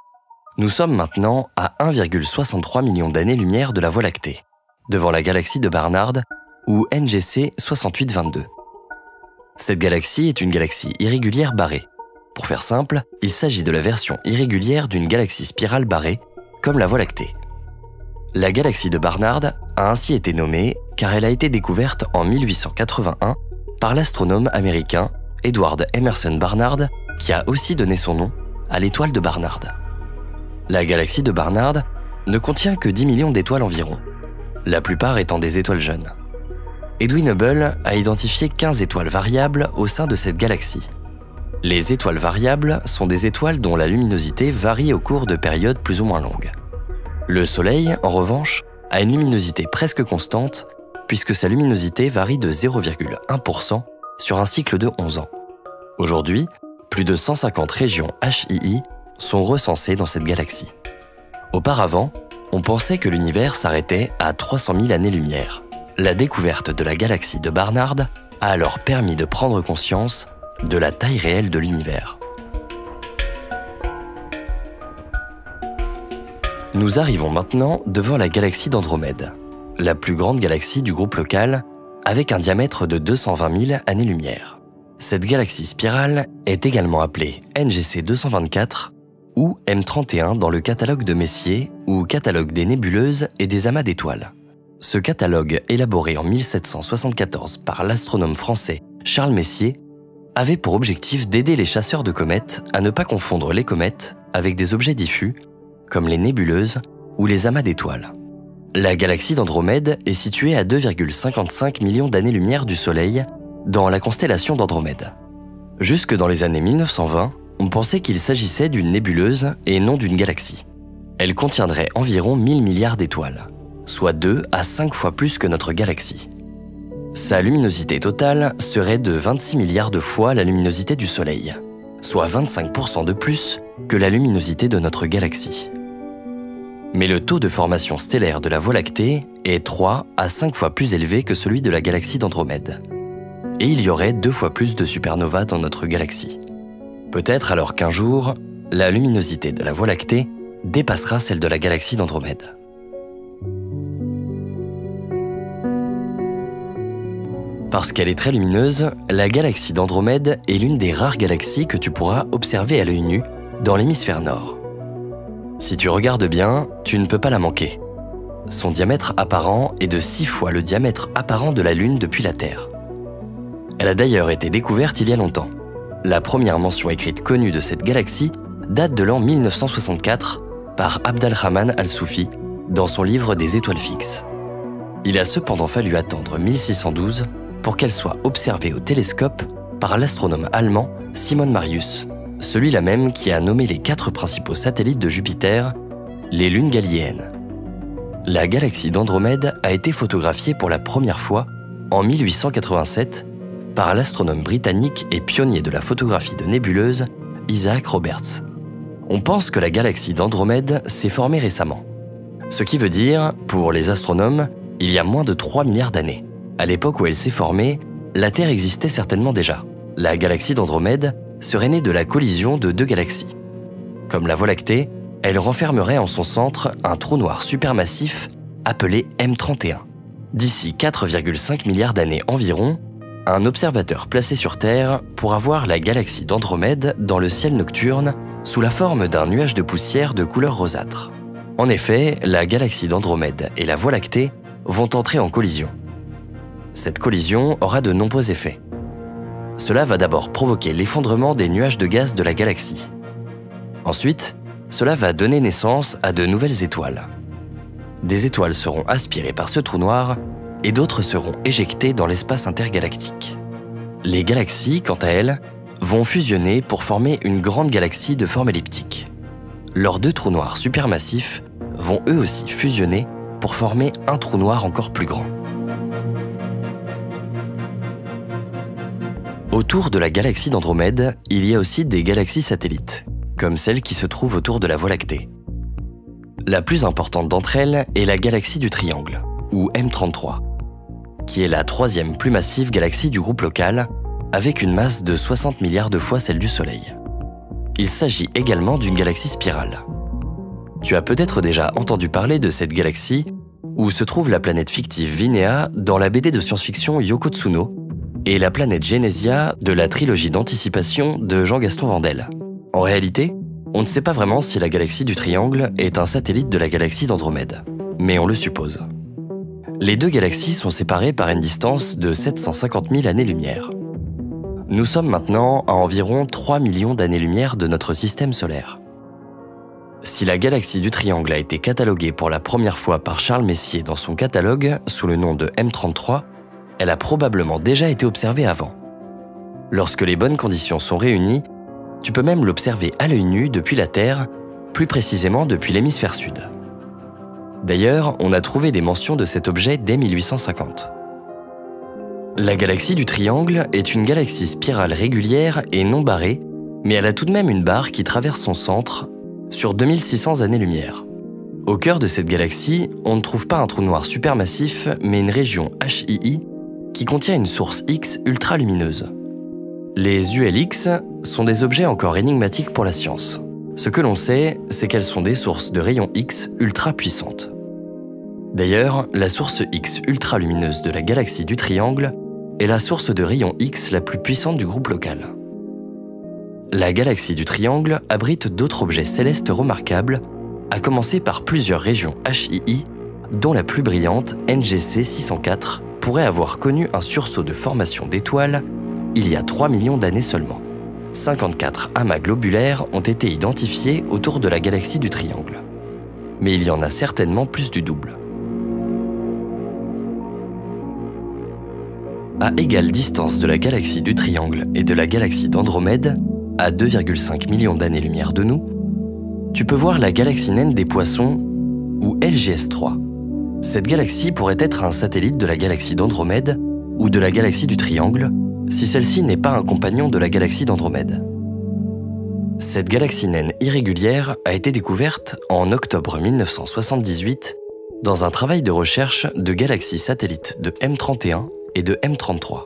Nous sommes maintenant à 1,63 million d'années-lumière de la Voie lactée, devant la galaxie de Barnard ou NGC 6822. Cette galaxie est une galaxie irrégulière barrée. Pour faire simple, il s'agit de la version irrégulière d'une galaxie spirale barrée, comme la Voie lactée. La galaxie de Barnard a ainsi été nommée car elle a été découverte en 1881 par l'astronome américain Edward Emerson Barnard, qui a aussi donné son nom à l'étoile de Barnard. La galaxie de Barnard ne contient que 10 millions d'étoiles environ, la plupart étant des étoiles jeunes. Edwin Hubble a identifié 15 étoiles variables au sein de cette galaxie. Les étoiles variables sont des étoiles dont la luminosité varie au cours de périodes plus ou moins longues. Le Soleil, en revanche, a une luminosité presque constante puisque sa luminosité varie de 0,1% sur un cycle de 11 ans. Aujourd'hui, plus de 150 régions HII sont recensées dans cette galaxie. Auparavant, on pensait que l'univers s'arrêtait à 300 000 années-lumière. La découverte de la galaxie de Barnard a alors permis de prendre conscience de la taille réelle de l'univers. Nous arrivons maintenant devant la galaxie d'Andromède, la plus grande galaxie du groupe local, avec un diamètre de 220 000 années-lumière. Cette galaxie spirale est également appelée NGC 224 ou M31 dans le catalogue de Messier ou catalogue des nébuleuses et des amas d'étoiles. Ce catalogue, élaboré en 1774 par l'astronome français Charles Messier, avait pour objectif d'aider les chasseurs de comètes à ne pas confondre les comètes avec des objets diffus, comme les nébuleuses ou les amas d'étoiles. La galaxie d'Andromède est située à 2,55 millions d'années-lumière du Soleil, dans la constellation d'Andromède. Jusque dans les années 1920, on pensait qu'il s'agissait d'une nébuleuse et non d'une galaxie. Elle contiendrait environ 1000 milliards d'étoiles, soit 2 à 5 fois plus que notre galaxie. Sa luminosité totale serait de 26 milliards de fois la luminosité du Soleil, soit 25% de plus que la luminosité de notre galaxie. Mais le taux de formation stellaire de la Voie lactée est 3 à 5 fois plus élevé que celui de la galaxie d'Andromède. Et il y aurait 2 fois plus de supernovas dans notre galaxie. Peut-être alors qu'un jour, la luminosité de la Voie lactée dépassera celle de la galaxie d'Andromède. Parce qu'elle est très lumineuse, la galaxie d'Andromède est l'une des rares galaxies que tu pourras observer à l'œil nu dans l'hémisphère nord. Si tu regardes bien, tu ne peux pas la manquer. Son diamètre apparent est de 6 fois le diamètre apparent de la Lune depuis la Terre. Elle a d'ailleurs été découverte il y a longtemps. La première mention écrite connue de cette galaxie date de l'an 1964 par Abd al-Rahman al-Soufi dans son livre des étoiles fixes. Il a cependant fallu attendre 1612 pour qu'elle soit observée au télescope par l'astronome allemand Simon Marius, celui-là même qui a nommé les 4 principaux satellites de Jupiter, les lunes galiléennes. La galaxie d'Andromède a été photographiée pour la première fois en 1887 par l'astronome britannique et pionnier de la photographie de nébuleuses, Isaac Roberts. On pense que la galaxie d'Andromède s'est formée récemment. Ce qui veut dire, pour les astronomes, il y a moins de 3 milliards d'années. À l'époque où elle s'est formée, la Terre existait certainement déjà. La galaxie d'Andromède serait née de la collision de 2 galaxies. Comme la Voie lactée, elle renfermerait en son centre un trou noir supermassif appelé M31. D'ici 4,5 milliards d'années environ, un observateur placé sur Terre pourra voir la galaxie d'Andromède dans le ciel nocturne sous la forme d'un nuage de poussière de couleur rosâtre. En effet, la galaxie d'Andromède et la Voie lactée vont entrer en collision. Cette collision aura de nombreux effets. Cela va d'abord provoquer l'effondrement des nuages de gaz de la galaxie. Ensuite, cela va donner naissance à de nouvelles étoiles. Des étoiles seront aspirées par ce trou noir et d'autres seront éjectées dans l'espace intergalactique. Les galaxies, quant à elles, vont fusionner pour former une grande galaxie de forme elliptique. Leurs 2 trous noirs supermassifs vont eux aussi fusionner pour former un trou noir encore plus grand. Autour de la galaxie d'Andromède, il y a aussi des galaxies satellites, comme celle qui se trouve autour de la Voie lactée. La plus importante d'entre elles est la galaxie du Triangle, ou M33, qui est la 3e plus massive galaxie du groupe local, avec une masse de 60 milliards de fois celle du Soleil. Il s'agit également d'une galaxie spirale. Tu as peut-être déjà entendu parler de cette galaxie, où se trouve la planète fictive Vinéa dans la BD de science-fiction Yoko Tsuno, et la planète Genesia de la trilogie d'anticipation de Jean-Gaston Vandel. En réalité, on ne sait pas vraiment si la galaxie du Triangle est un satellite de la galaxie d'Andromède, mais on le suppose. Les 2 galaxies sont séparées par une distance de 750 000 années-lumière. Nous sommes maintenant à environ 3 millions d'années-lumière de notre système solaire. Si la galaxie du Triangle a été cataloguée pour la première fois par Charles Messier dans son catalogue sous le nom de M33, elle a probablement déjà été observée avant. Lorsque les bonnes conditions sont réunies, tu peux même l'observer à l'œil nu depuis la Terre, plus précisément depuis l'hémisphère sud. D'ailleurs, on a trouvé des mentions de cet objet dès 1850. La galaxie du Triangle est une galaxie spirale régulière et non barrée, mais elle a tout de même une barre qui traverse son centre sur 2600 années-lumière. Au cœur de cette galaxie, on ne trouve pas un trou noir supermassif, mais une région HII qui contient une source X ultra-lumineuse. Les ULX sont des objets encore énigmatiques pour la science. Ce que l'on sait, c'est qu'elles sont des sources de rayons X ultra-puissantes. D'ailleurs, la source X ultra-lumineuse de la galaxie du Triangle est la source de rayons X la plus puissante du groupe local. La galaxie du Triangle abrite d'autres objets célestes remarquables, à commencer par plusieurs régions HII, dont la plus brillante, NGC 604, pourrait avoir connu un sursaut de formation d'étoiles il y a 3 millions d'années seulement. 54 amas globulaires ont été identifiés autour de la galaxie du Triangle. Mais il y en a certainement plus du double. à égale distance de la galaxie du Triangle et de la galaxie d'Andromède, à 2,5 millions d'années-lumière de nous, tu peux voir la galaxie naine des Poissons, ou LGS3. Cette galaxie pourrait être un satellite de la galaxie d'Andromède ou de la galaxie du Triangle, si celle-ci n'est pas un compagnon de la galaxie d'Andromède. Cette galaxie naine irrégulière a été découverte en octobre 1978 dans un travail de recherche de galaxies satellites de M31 et de M33.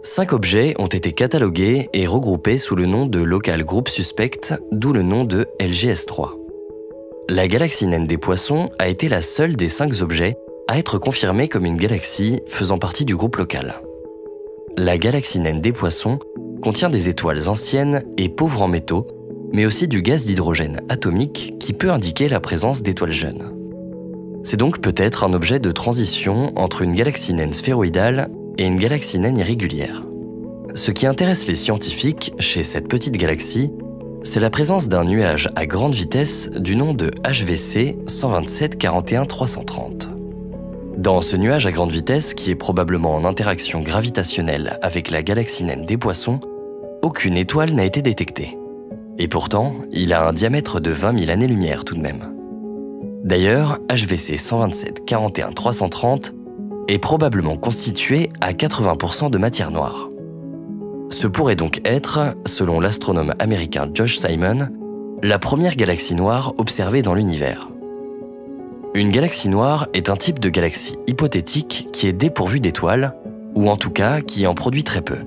5 objets ont été catalogués et regroupés sous le nom de Local Group Suspect, d'où le nom de LGS3. La galaxie naine des Poissons a été la seule des 5 objets à être confirmée comme une galaxie faisant partie du groupe local. La galaxie naine des Poissons contient des étoiles anciennes et pauvres en métaux, mais aussi du gaz d'hydrogène atomique qui peut indiquer la présence d'étoiles jeunes. C'est donc peut-être un objet de transition entre une galaxie naine sphéroïdale et une galaxie naine irrégulière. Ce qui intéresse les scientifiques chez cette petite galaxie, c'est la présence d'un nuage à grande vitesse du nom de HVC 127 41 330. Dans ce nuage à grande vitesse, qui est probablement en interaction gravitationnelle avec la galaxie naine des Poissons, aucune étoile n'a été détectée. Et pourtant, il a un diamètre de 20 000 années-lumière tout de même. D'ailleurs, HVC 127 41 330 est probablement constitué à 80% de matière noire. Ce pourrait donc être, selon l'astronome américain Josh Simon, la première galaxie noire observée dans l'univers. Une galaxie noire est un type de galaxie hypothétique qui est dépourvue d'étoiles, ou en tout cas qui en produit très peu.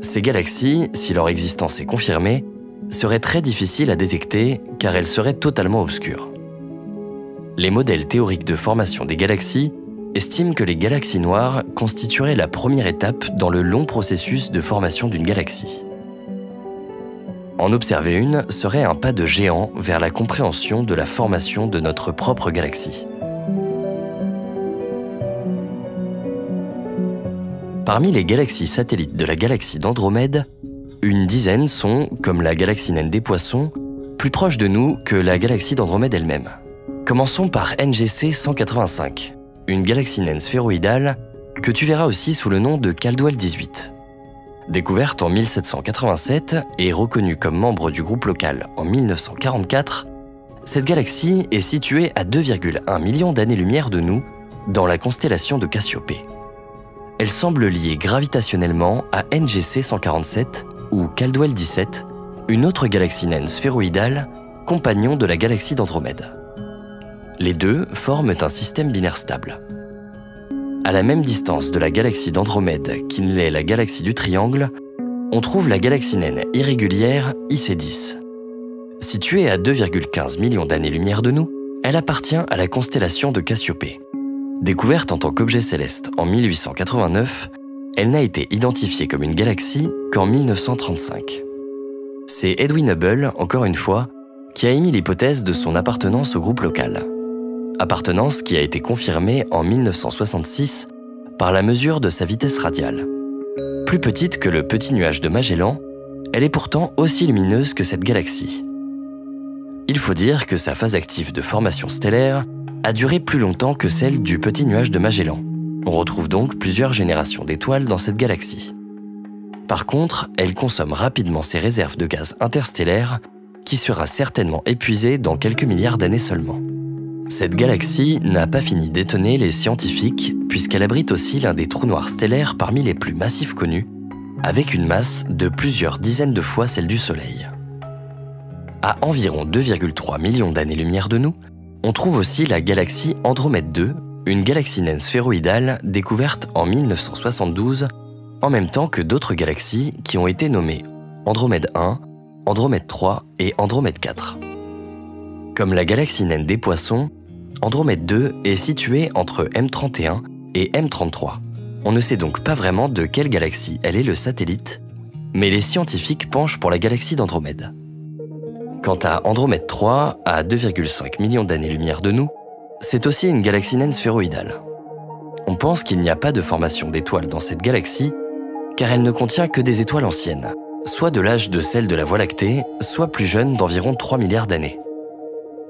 Ces galaxies, si leur existence est confirmée, seraient très difficiles à détecter car elles seraient totalement obscures. Les modèles théoriques de formation des galaxies estiment que les galaxies noires constitueraient la première étape dans le long processus de formation d'une galaxie. En observer une serait un pas de géant vers la compréhension de la formation de notre propre galaxie. Parmi les galaxies satellites de la galaxie d'Andromède, une dizaine sont, comme la galaxie naine des Poissons, plus proches de nous que la galaxie d'Andromède elle-même. Commençons par NGC 185, une galaxie naine sphéroïdale que tu verras aussi sous le nom de Caldwell 18. Découverte en 1787 et reconnue comme membre du groupe local en 1944, cette galaxie est située à 2,1 millions d'années-lumière de nous, dans la constellation de Cassiopée. Elle semble liée gravitationnellement à NGC 147 ou Caldwell 17, une autre galaxie naine sphéroïdale, compagnon de la galaxie d'Andromède. Les deux forment un système binaire stable. À la même distance de la galaxie d'Andromède qui ne l'est la galaxie du Triangle, on trouve la galaxie naine irrégulière IC10. Située à 2,15 millions d'années-lumière de nous, elle appartient à la constellation de Cassiopée. Découverte en tant qu'objet céleste en 1889, elle n'a été identifiée comme une galaxie qu'en 1935. C'est Edwin Hubble, encore une fois, qui a émis l'hypothèse de son appartenance au groupe local. Appartenance qui a été confirmée en 1966 par la mesure de sa vitesse radiale. Plus petite que le petit nuage de Magellan, elle est pourtant aussi lumineuse que cette galaxie. Il faut dire que sa phase active de formation stellaire a duré plus longtemps que celle du petit nuage de Magellan. On retrouve donc plusieurs générations d'étoiles dans cette galaxie. Par contre, elle consomme rapidement ses réserves de gaz interstellaire qui sera certainement épuisée dans quelques milliards d'années seulement. Cette galaxie n'a pas fini d'étonner les scientifiques puisqu'elle abrite aussi l'un des trous noirs stellaires parmi les plus massifs connus, avec une masse de plusieurs dizaines de fois celle du Soleil. À environ 2,3 millions d'années-lumière de nous, on trouve aussi la galaxie Andromède 2, une galaxie naine sphéroïdale découverte en 1972, en même temps que d'autres galaxies qui ont été nommées Andromède 1, Andromède 3 et Andromède 4. Comme la galaxie naine des Poissons, Andromède 2 est située entre M31 et M33. On ne sait donc pas vraiment de quelle galaxie elle est le satellite, mais les scientifiques penchent pour la galaxie d'Andromède. Quant à Andromède 3, à 2,5 millions d'années-lumière de nous, c'est aussi une galaxie naine sphéroïdale. On pense qu'il n'y a pas de formation d'étoiles dans cette galaxie, car elle ne contient que des étoiles anciennes, soit de l'âge de celle de la Voie lactée, soit plus jeunes d'environ 3 milliards d'années.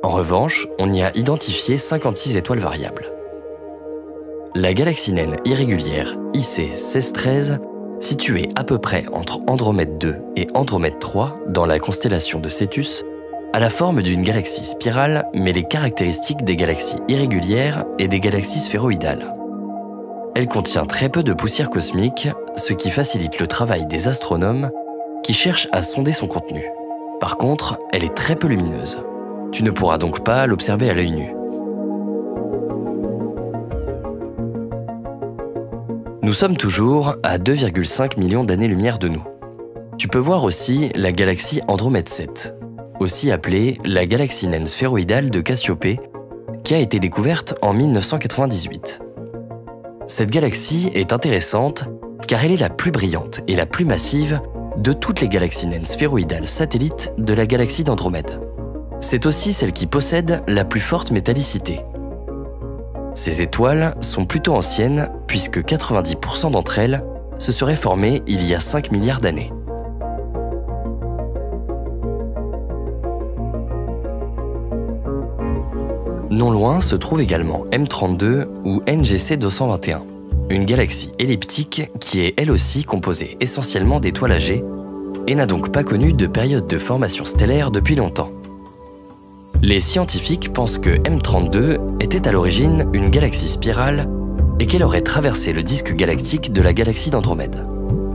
En revanche, on y a identifié 56 étoiles variables. La galaxie naine irrégulière IC 1613, située à peu près entre Andromède 2 et Andromède 3 dans la constellation de Cétus, a la forme d'une galaxie spirale mais les caractéristiques des galaxies irrégulières et des galaxies sphéroïdales. Elle contient très peu de poussière cosmique, ce qui facilite le travail des astronomes qui cherchent à sonder son contenu. Par contre, elle est très peu lumineuse. Tu ne pourras donc pas l'observer à l'œil nu. Nous sommes toujours à 2,5 millions d'années-lumière de nous. Tu peux voir aussi la galaxie Andromède 7, aussi appelée la galaxie naine sphéroïdale de Cassiopée, qui a été découverte en 1998. Cette galaxie est intéressante car elle est la plus brillante et la plus massive de toutes les galaxies naines sphéroïdales satellites de la galaxie d'Andromède. C'est aussi celle qui possède la plus forte métallicité. Ces étoiles sont plutôt anciennes puisque 90% d'entre elles se seraient formées il y a 5 milliards d'années. Non loin se trouve également M32 ou NGC 221, une galaxie elliptique qui est elle aussi composée essentiellement d'étoiles âgées et n'a donc pas connu de période de formation stellaire depuis longtemps. Les scientifiques pensent que M32 était à l'origine une galaxie spirale et qu'elle aurait traversé le disque galactique de la galaxie d'Andromède.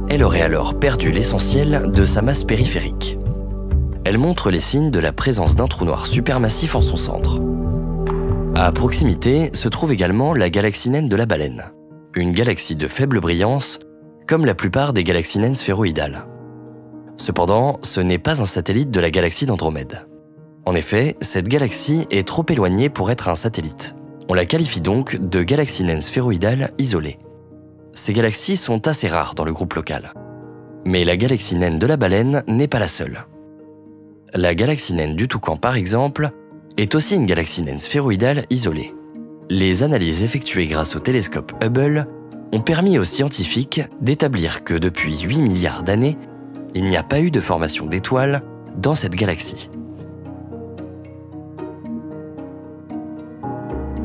Elle aurait alors perdu l'essentiel de sa masse périphérique. Elle montre les signes de la présence d'un trou noir supermassif en son centre. À proximité se trouve également la galaxie naine de la Baleine, une galaxie de faible brillance, comme la plupart des galaxies naines sphéroïdales. Cependant, ce n'est pas un satellite de la galaxie d'Andromède. En effet, cette galaxie est trop éloignée pour être un satellite. On la qualifie donc de galaxie naine sphéroïdale isolée. Ces galaxies sont assez rares dans le groupe local. Mais la galaxie naine de la Baleine n'est pas la seule. La galaxie naine du Toucan, par exemple, est aussi une galaxie naine sphéroïdale isolée. Les analyses effectuées grâce au télescope Hubble ont permis aux scientifiques d'établir que depuis 8 milliards d'années, il n'y a pas eu de formation d'étoiles dans cette galaxie.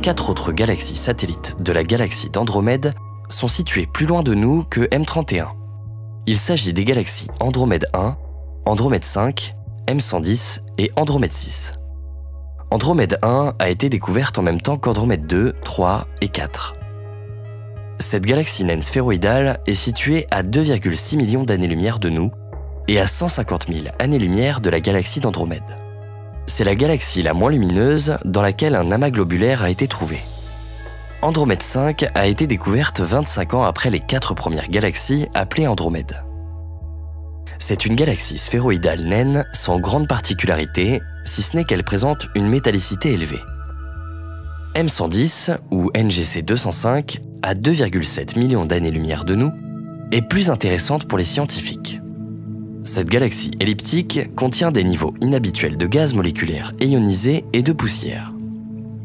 4 autres galaxies satellites de la galaxie d'Andromède sont situées plus loin de nous que M31. Il s'agit des galaxies Andromède 1, Andromède 5, M110 et Andromède 6. Andromède 1 a été découverte en même temps qu'Andromède 2, 3 et 4. Cette galaxie naine sphéroïdale est située à 2,6 millions d'années-lumière de nous et à 150 000 années-lumière de la galaxie d'Andromède. C'est la galaxie la moins lumineuse dans laquelle un amas globulaire a été trouvé. Andromède 5 a été découverte 25 ans après les 4 premières galaxies appelées Andromède. C'est une galaxie sphéroïdale naine sans grande particularité, si ce n'est qu'elle présente une métallicité élevée. M110, ou NGC 205, à 2,7 millions d'années-lumière de nous, est plus intéressante pour les scientifiques. Cette galaxie elliptique contient des niveaux inhabituels de gaz moléculaire ionisé et de poussière.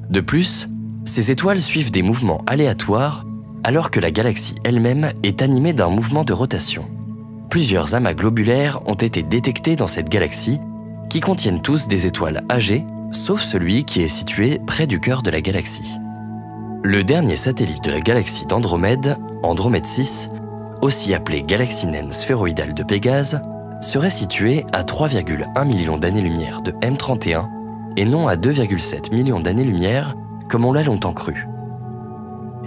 De plus, ces étoiles suivent des mouvements aléatoires alors que la galaxie elle-même est animée d'un mouvement de rotation. Plusieurs amas globulaires ont été détectés dans cette galaxie qui contiennent tous des étoiles âgées, sauf celui qui est situé près du cœur de la galaxie. Le dernier satellite de la galaxie d'Andromède, Andromède 6, aussi appelé galaxie naine sphéroïdale de Pégase, serait situé à 3,1 millions d'années-lumière de M31 et non à 2,7 millions d'années-lumière comme on l'a longtemps cru.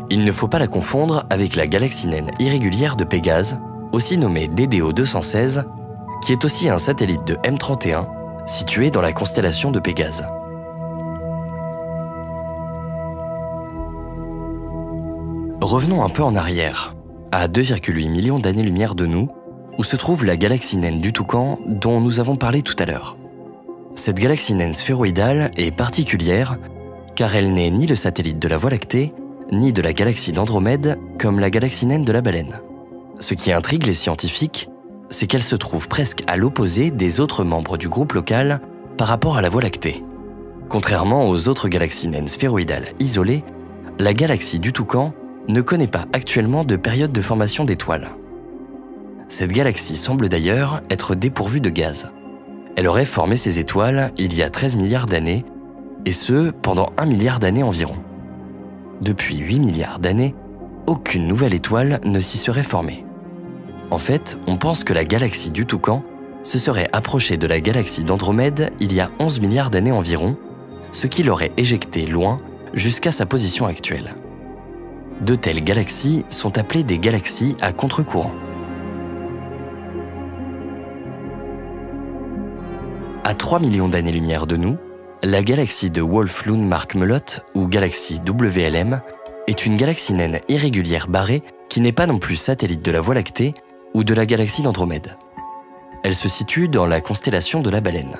Il ne faut pas la confondre avec la galaxie naine irrégulière de Pégase, aussi nommée DDO 216, qui est aussi un satellite de M31 situé dans la constellation de Pégase. Revenons un peu en arrière, à 2,8 millions d'années-lumière de nous, où se trouve la galaxie naine du Toucan dont nous avons parlé tout à l'heure. Cette galaxie naine sphéroïdale est particulière car elle n'est ni le satellite de la Voie lactée, ni de la galaxie d'Andromède comme la galaxie naine de la Baleine. Ce qui intrigue les scientifiques, c'est qu'elle se trouve presque à l'opposé des autres membres du groupe local par rapport à la Voie lactée. Contrairement aux autres galaxies naines sphéroïdales isolées, la galaxie du Toucan ne connaît pas actuellement de période de formation d'étoiles. Cette galaxie semble d'ailleurs être dépourvue de gaz. Elle aurait formé ses étoiles il y a 13 milliards d'années, et ce, pendant 1 milliard d'années environ. Depuis 8 milliards d'années, aucune nouvelle étoile ne s'y serait formée. En fait, on pense que la galaxie du Toucan se serait approchée de la galaxie d'Andromède il y a 11 milliards d'années environ, ce qui l'aurait éjectée loin jusqu'à sa position actuelle. De telles galaxies sont appelées des galaxies à contre-courant. À 3 millions d'années-lumière de nous, la galaxie de Wolf-Lund-Mark-Melotte, ou galaxie WLM, est une galaxie naine irrégulière barrée qui n'est pas non plus satellite de la Voie lactée ou de la galaxie d'Andromède. Elle se situe dans la constellation de la Baleine.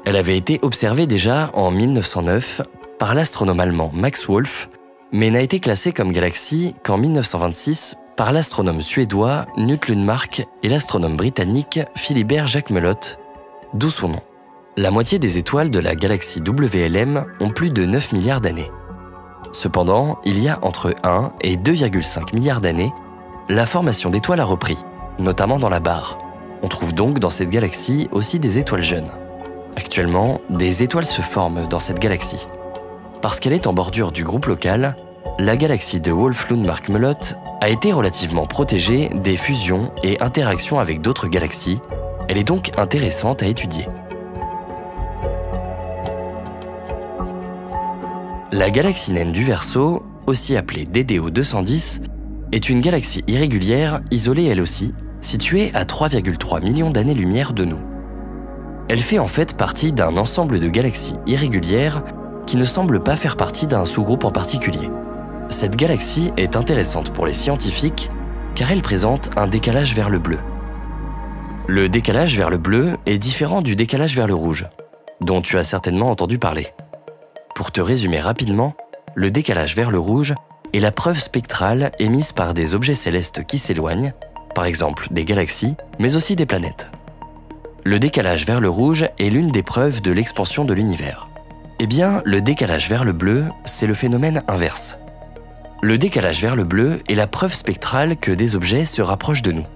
Elle avait été observée déjà en 1909 par l'astronome allemand Max Wolf, mais n'a été classée comme galaxie qu'en 1926 par l'astronome suédois Knut Lundmark et l'astronome britannique Philibert Jacques Melotte, d'où son nom. La moitié des étoiles de la galaxie WLM ont plus de 9 milliards d'années. Cependant, il y a entre 1 et 2,5 milliards d'années, la formation d'étoiles a repris, notamment dans la barre. On trouve donc dans cette galaxie aussi des étoiles jeunes. Actuellement, des étoiles se forment dans cette galaxie. Parce qu'elle est en bordure du groupe local, la galaxie de Wolf-Lund-Mark-Melotte a été relativement protégée des fusions et interactions avec d'autres galaxies. Elle est donc intéressante à étudier. La galaxie naine du Verseau, aussi appelée DDO 210, est une galaxie irrégulière isolée elle aussi, située à 3,3 millions d'années-lumière de nous. Elle fait en fait partie d'un ensemble de galaxies irrégulières qui ne semblent pas faire partie d'un sous-groupe en particulier. Cette galaxie est intéressante pour les scientifiques car elle présente un décalage vers le bleu. Le décalage vers le bleu est différent du décalage vers le rouge, dont tu as certainement entendu parler. Pour te résumer rapidement, le décalage vers le rouge est la preuve spectrale émise par des objets célestes qui s'éloignent, par exemple des galaxies, mais aussi des planètes. Le décalage vers le rouge est l'une des preuves de l'expansion de l'univers. Eh bien, le décalage vers le bleu, c'est le phénomène inverse. Le décalage vers le bleu est la preuve spectrale que des objets se rapprochent de nous.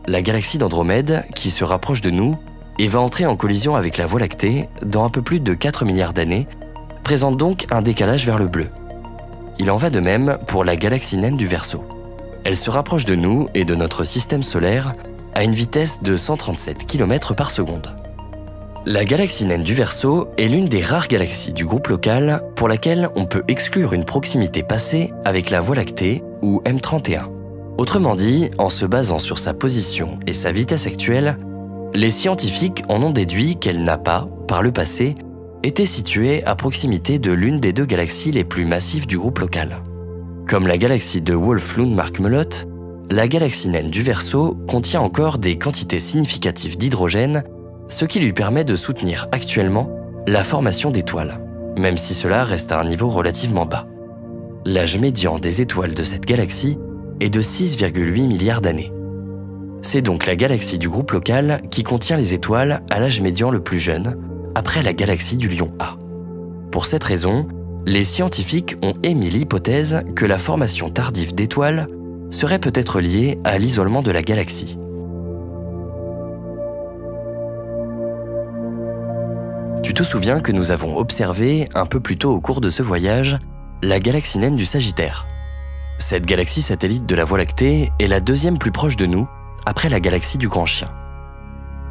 La galaxie d'Andromède, qui se rapproche de nous et va entrer en collision avec la Voie lactée dans un peu plus de 4 milliards d'années, présente donc un décalage vers le bleu. Il en va de même pour la galaxie naine du Verseau. Elle se rapproche de nous et de notre système solaire à une vitesse de 137 km par seconde. La galaxie naine du Verseau est l'une des rares galaxies du groupe local pour laquelle on peut exclure une proximité passée avec la Voie lactée ou M31. Autrement dit, en se basant sur sa position et sa vitesse actuelle, les scientifiques en ont déduit qu'elle n'a pas, par le passé, été située à proximité de l'une des deux galaxies les plus massives du groupe local. Comme la galaxie de Wolf-Lund-Mark-Melotte, la galaxie naine du Verseau contient encore des quantités significatives d'hydrogène, ce qui lui permet de soutenir actuellement la formation d'étoiles, même si cela reste à un niveau relativement bas. L'âge médian des étoiles de cette galaxie est de 6,8 milliards d'années. C'est donc la galaxie du groupe local qui contient les étoiles à l'âge médian le plus jeune, après la galaxie du Lion A. Pour cette raison, les scientifiques ont émis l'hypothèse que la formation tardive d'étoiles serait peut-être liée à l'isolement de la galaxie. Tu te souviens que nous avons observé, un peu plus tôt au cours de ce voyage, la galaxie naine du Sagittaire. Cette galaxie satellite de la Voie lactée est la deuxième plus proche de nous, après la galaxie du Grand Chien.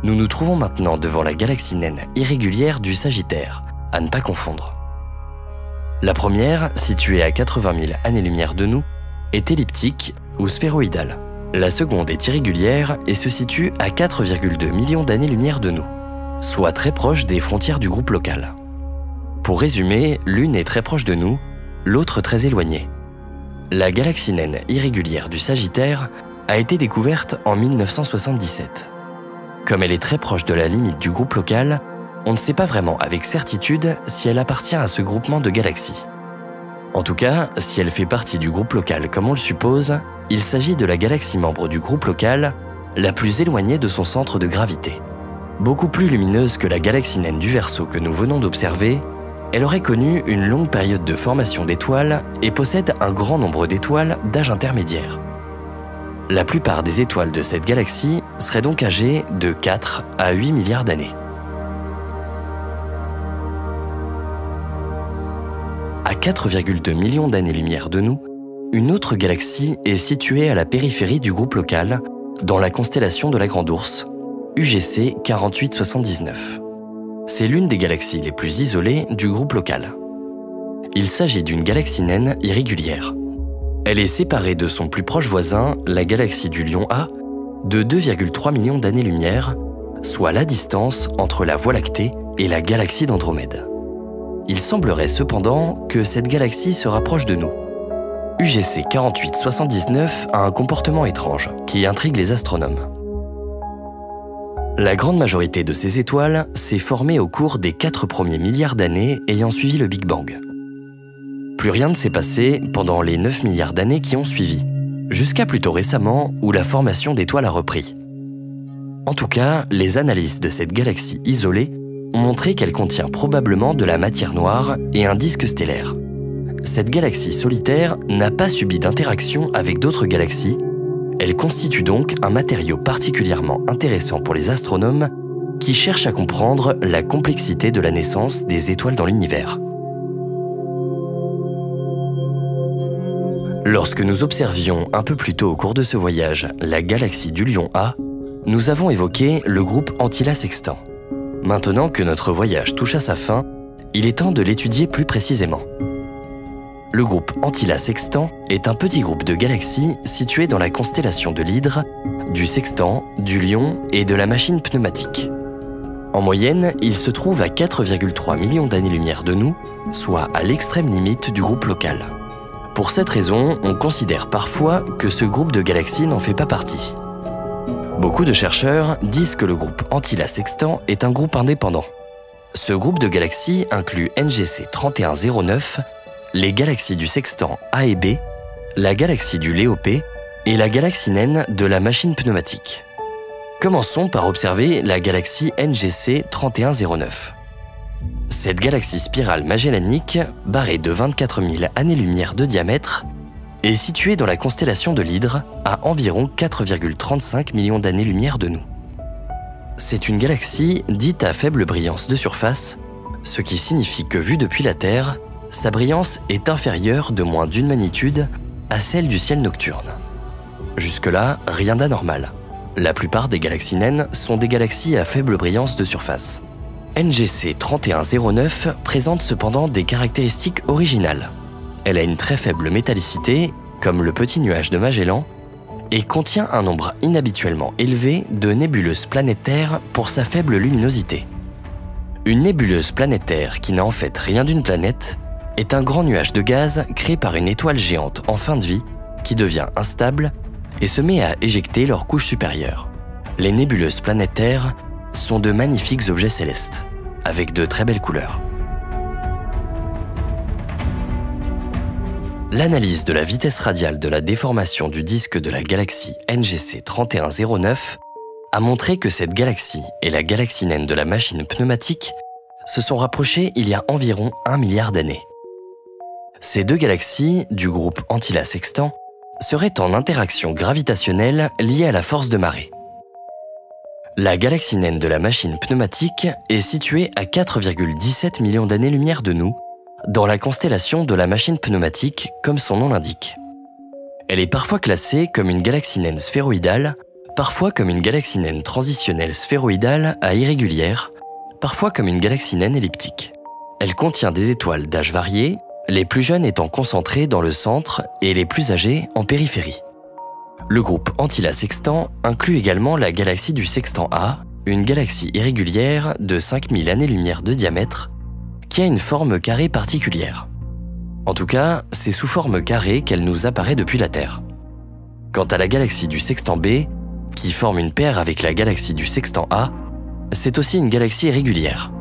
Nous nous trouvons maintenant devant la galaxie naine irrégulière du Sagittaire, à ne pas confondre. La première, située à 80 000 années-lumière de nous, est elliptique ou sphéroïdale. La seconde est irrégulière et se situe à 4,2 millions d'années-lumière de nous, soit très proche des frontières du groupe local. Pour résumer, l'une est très proche de nous, l'autre très éloignée. La galaxie naine irrégulière du Sagittaire a été découverte en 1977. Comme elle est très proche de la limite du groupe local, on ne sait pas vraiment avec certitude si elle appartient à ce groupement de galaxies. En tout cas, si elle fait partie du groupe local comme on le suppose, il s'agit de la galaxie membre du groupe local la plus éloignée de son centre de gravité. Beaucoup plus lumineuse que la galaxie naine du Verseau que nous venons d'observer, elle aurait connu une longue période de formation d'étoiles et possède un grand nombre d'étoiles d'âge intermédiaire. La plupart des étoiles de cette galaxie seraient donc âgées de 4 à 8 milliards d'années. À 4,2 millions d'années-lumière de nous, une autre galaxie est située à la périphérie du groupe local, dans la constellation de la Grande Ourse, UGC 4879. C'est l'une des galaxies les plus isolées du groupe local. Il s'agit d'une galaxie naine irrégulière. Elle est séparée de son plus proche voisin, la galaxie du Lion A, de 2,3 millions d'années-lumière, soit la distance entre la Voie lactée et la galaxie d'Andromède. Il semblerait cependant que cette galaxie se rapproche de nous. UGC 4879 a un comportement étrange qui intrigue les astronomes. La grande majorité de ces étoiles s'est formée au cours des 4 premiers milliards d'années ayant suivi le Big Bang. Plus rien ne s'est passé pendant les 9 milliards d'années qui ont suivi, jusqu'à plutôt récemment où la formation d'étoiles a repris. En tout cas, les analyses de cette galaxie isolée ont montré qu'elle contient probablement de la matière noire et un disque stellaire. Cette galaxie solitaire n'a pas subi d'interaction avec d'autres galaxies. Elle constitue donc un matériau particulièrement intéressant pour les astronomes qui cherchent à comprendre la complexité de la naissance des étoiles dans l'univers. Lorsque nous observions un peu plus tôt au cours de ce voyage la galaxie du Lion A, nous avons évoqué le groupe Antillas Sextant. Maintenant que notre voyage touche à sa fin, il est temps de l'étudier plus précisément. Le groupe Antillas Sextant est un petit groupe de galaxies situé dans la constellation de l'Hydre, du Sextant, du Lion et de la Machine pneumatique. En moyenne, il se trouve à 4,3 millions d'années-lumière de nous, soit à l'extrême limite du groupe local. Pour cette raison, on considère parfois que ce groupe de galaxies n'en fait pas partie. Beaucoup de chercheurs disent que le groupe Antillas Sextant est un groupe indépendant. Ce groupe de galaxies inclut NGC 3109, les galaxies du Sextant A et B, la galaxie du Léopée et la galaxie naine de la Machine pneumatique. Commençons par observer la galaxie NGC 3109. Cette galaxie spirale magellanique, barrée de 24 000 années-lumière de diamètre, est située dans la constellation de l'Hydre à environ 4,35 millions d'années-lumière de nous. C'est une galaxie dite à faible brillance de surface, ce qui signifie que vue depuis la Terre, sa brillance est inférieure de moins d'une magnitude à celle du ciel nocturne. Jusque-là, rien d'anormal. La plupart des galaxies naines sont des galaxies à faible brillance de surface. NGC 3109 présente cependant des caractéristiques originales. Elle a une très faible métallicité, comme le petit nuage de Magellan, et contient un nombre inhabituellement élevé de nébuleuses planétaires pour sa faible luminosité. Une nébuleuse planétaire qui n'a en fait rien d'une planète est un grand nuage de gaz créé par une étoile géante en fin de vie qui devient instable et se met à éjecter leur couche supérieure. Les nébuleuses planétaires sont de magnifiques objets célestes, avec de très belles couleurs. L'analyse de la vitesse radiale de la déformation du disque de la galaxie NGC 3109 a montré que cette galaxie et la galaxie naine de la Machine pneumatique se sont rapprochées il y a environ 1 milliard d'années. Ces deux galaxies, du groupe Antillas Sextant, seraient en interaction gravitationnelle liée à la force de marée. La galaxie naine de la Machine pneumatique est située à 4,17 millions d'années-lumière de nous, dans la constellation de la Machine pneumatique, comme son nom l'indique. Elle est parfois classée comme une galaxie naine sphéroïdale, parfois comme une galaxie naine transitionnelle sphéroïdale à irrégulière, parfois comme une galaxie naine elliptique. Elle contient des étoiles d'âge varié, les plus jeunes étant concentrées dans le centre et les plus âgées en périphérie. Le groupe Antillas Sextant inclut également la galaxie du Sextant A, une galaxie irrégulière de 5000 années-lumière de diamètre, qui a une forme carrée particulière. En tout cas, c'est sous forme carrée qu'elle nous apparaît depuis la Terre. Quant à la galaxie du Sextant B, qui forme une paire avec la galaxie du Sextant A, c'est aussi une galaxie irrégulière.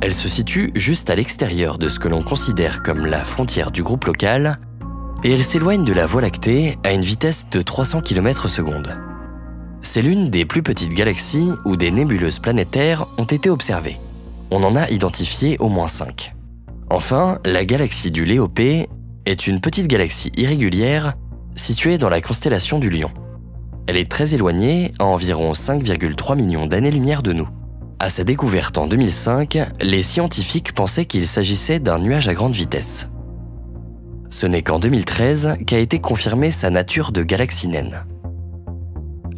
Elle se situe juste à l'extérieur de ce que l'on considère comme la frontière du groupe local, et elle s'éloigne de la Voie lactée à une vitesse de 300 km/s. C'est l'une des plus petites galaxies où des nébuleuses planétaires ont été observées. On en a identifié au moins 5. Enfin, la galaxie du Léopée est une petite galaxie irrégulière située dans la constellation du Lion. Elle est très éloignée, à environ 5,3 millions d'années-lumière de nous. À sa découverte en 2005, les scientifiques pensaient qu'il s'agissait d'un nuage à grande vitesse. Ce n'est qu'en 2013 qu'a été confirmée sa nature de galaxie naine.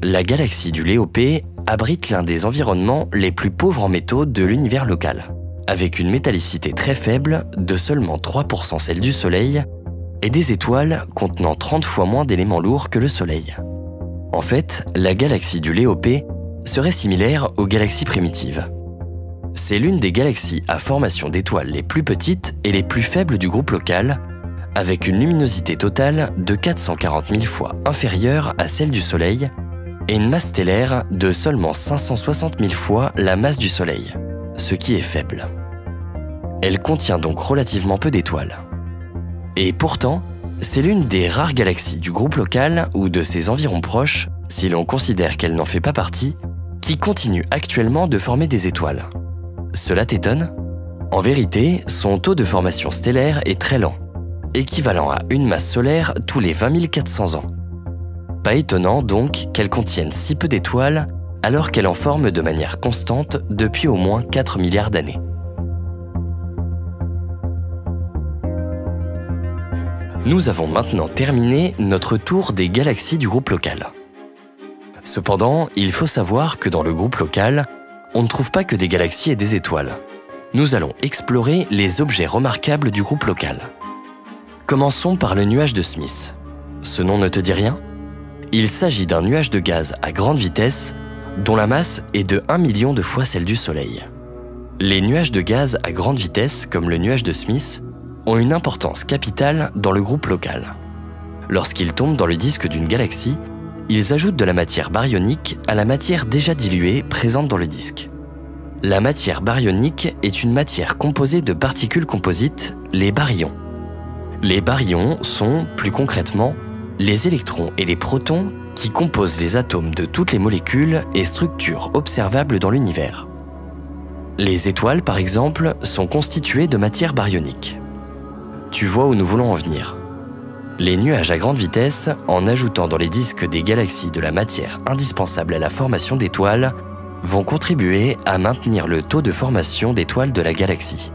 La galaxie du Léopée abrite l'un des environnements les plus pauvres en métaux de l'univers local, avec une métallicité très faible de seulement 3% celle du Soleil et des étoiles contenant 30 fois moins d'éléments lourds que le Soleil. En fait, la galaxie du Léopée serait similaire aux galaxies primitives. C'est l'une des galaxies à formation d'étoiles les plus petites et les plus faibles du groupe local, avec une luminosité totale de 440 000 fois inférieure à celle du Soleil et une masse stellaire de seulement 560 000 fois la masse du Soleil, ce qui est faible. Elle contient donc relativement peu d'étoiles. Et pourtant, c'est l'une des rares galaxies du groupe local ou de ses environs proches, si l'on considère qu'elle n'en fait pas partie, qui continue actuellement de former des étoiles. Cela t'étonne? En vérité, son taux de formation stellaire est très lent, équivalent à une masse solaire tous les 20 400 ans. Pas étonnant donc qu'elle contienne si peu d'étoiles alors qu'elle en forme de manière constante depuis au moins 4 milliards d'années. Nous avons maintenant terminé notre tour des galaxies du groupe local. Cependant, il faut savoir que dans le groupe local, on ne trouve pas que des galaxies et des étoiles. Nous allons explorer les objets remarquables du groupe local. Commençons par le nuage de Smith. Ce nom ne te dit rien? Il s'agit d'un nuage de gaz à grande vitesse dont la masse est de 1 million de fois celle du Soleil. Les nuages de gaz à grande vitesse, comme le nuage de Smith, ont une importance capitale dans le groupe local. Lorsqu'ils tombent dans le disque d'une galaxie, ils ajoutent de la matière baryonique à la matière déjà diluée présente dans le disque. La matière baryonique est une matière composée de particules composites, les baryons. Les baryons sont, plus concrètement, les électrons et les protons qui composent les atomes de toutes les molécules et structures observables dans l'univers. Les étoiles, par exemple, sont constituées de matière baryonique. Tu vois où nous voulons en venir. Les nuages à grande vitesse, en ajoutant dans les disques des galaxies de la matière indispensable à la formation d'étoiles, vont contribuer à maintenir le taux de formation d'étoiles de la galaxie.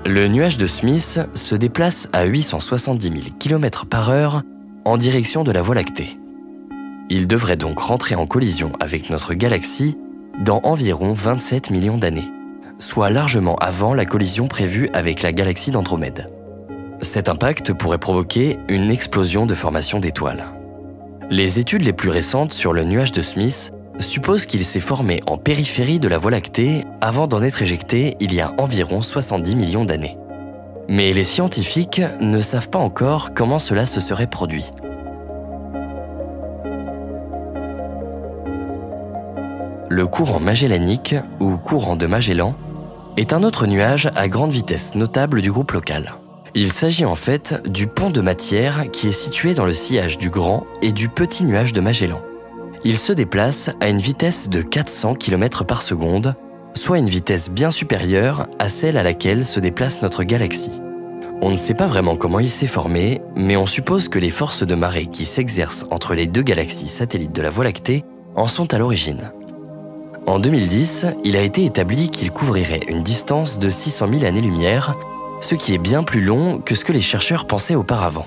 Le nuage de Smith se déplace à 870 000 km/h en direction de la Voie lactée. Il devrait donc rentrer en collision avec notre galaxie dans environ 27 millions d'années, soit largement avant la collision prévue avec la galaxie d'Andromède. Cet impact pourrait provoquer une explosion de formation d'étoiles. Les études les plus récentes sur le nuage de Smith supposent qu'il s'est formé en périphérie de la Voie lactée avant d'en être éjecté il y a environ 70 millions d'années. Mais les scientifiques ne savent pas encore comment cela se serait produit. Le courant magellanique, ou courant de Magellan, est un autre nuage à grande vitesse notable du groupe local. Il s'agit en fait du pont de matière qui est situé dans le sillage du grand et du petit nuage de Magellan. Il se déplace à une vitesse de 400 km/s, soit une vitesse bien supérieure à celle à laquelle se déplace notre galaxie. On ne sait pas vraiment comment il s'est formé, mais on suppose que les forces de marée qui s'exercent entre les deux galaxies satellites de la Voie lactée en sont à l'origine. En 2010, il a été établi qu'il couvrirait une distance de 600 000 années-lumière, ce qui est bien plus long que ce que les chercheurs pensaient auparavant.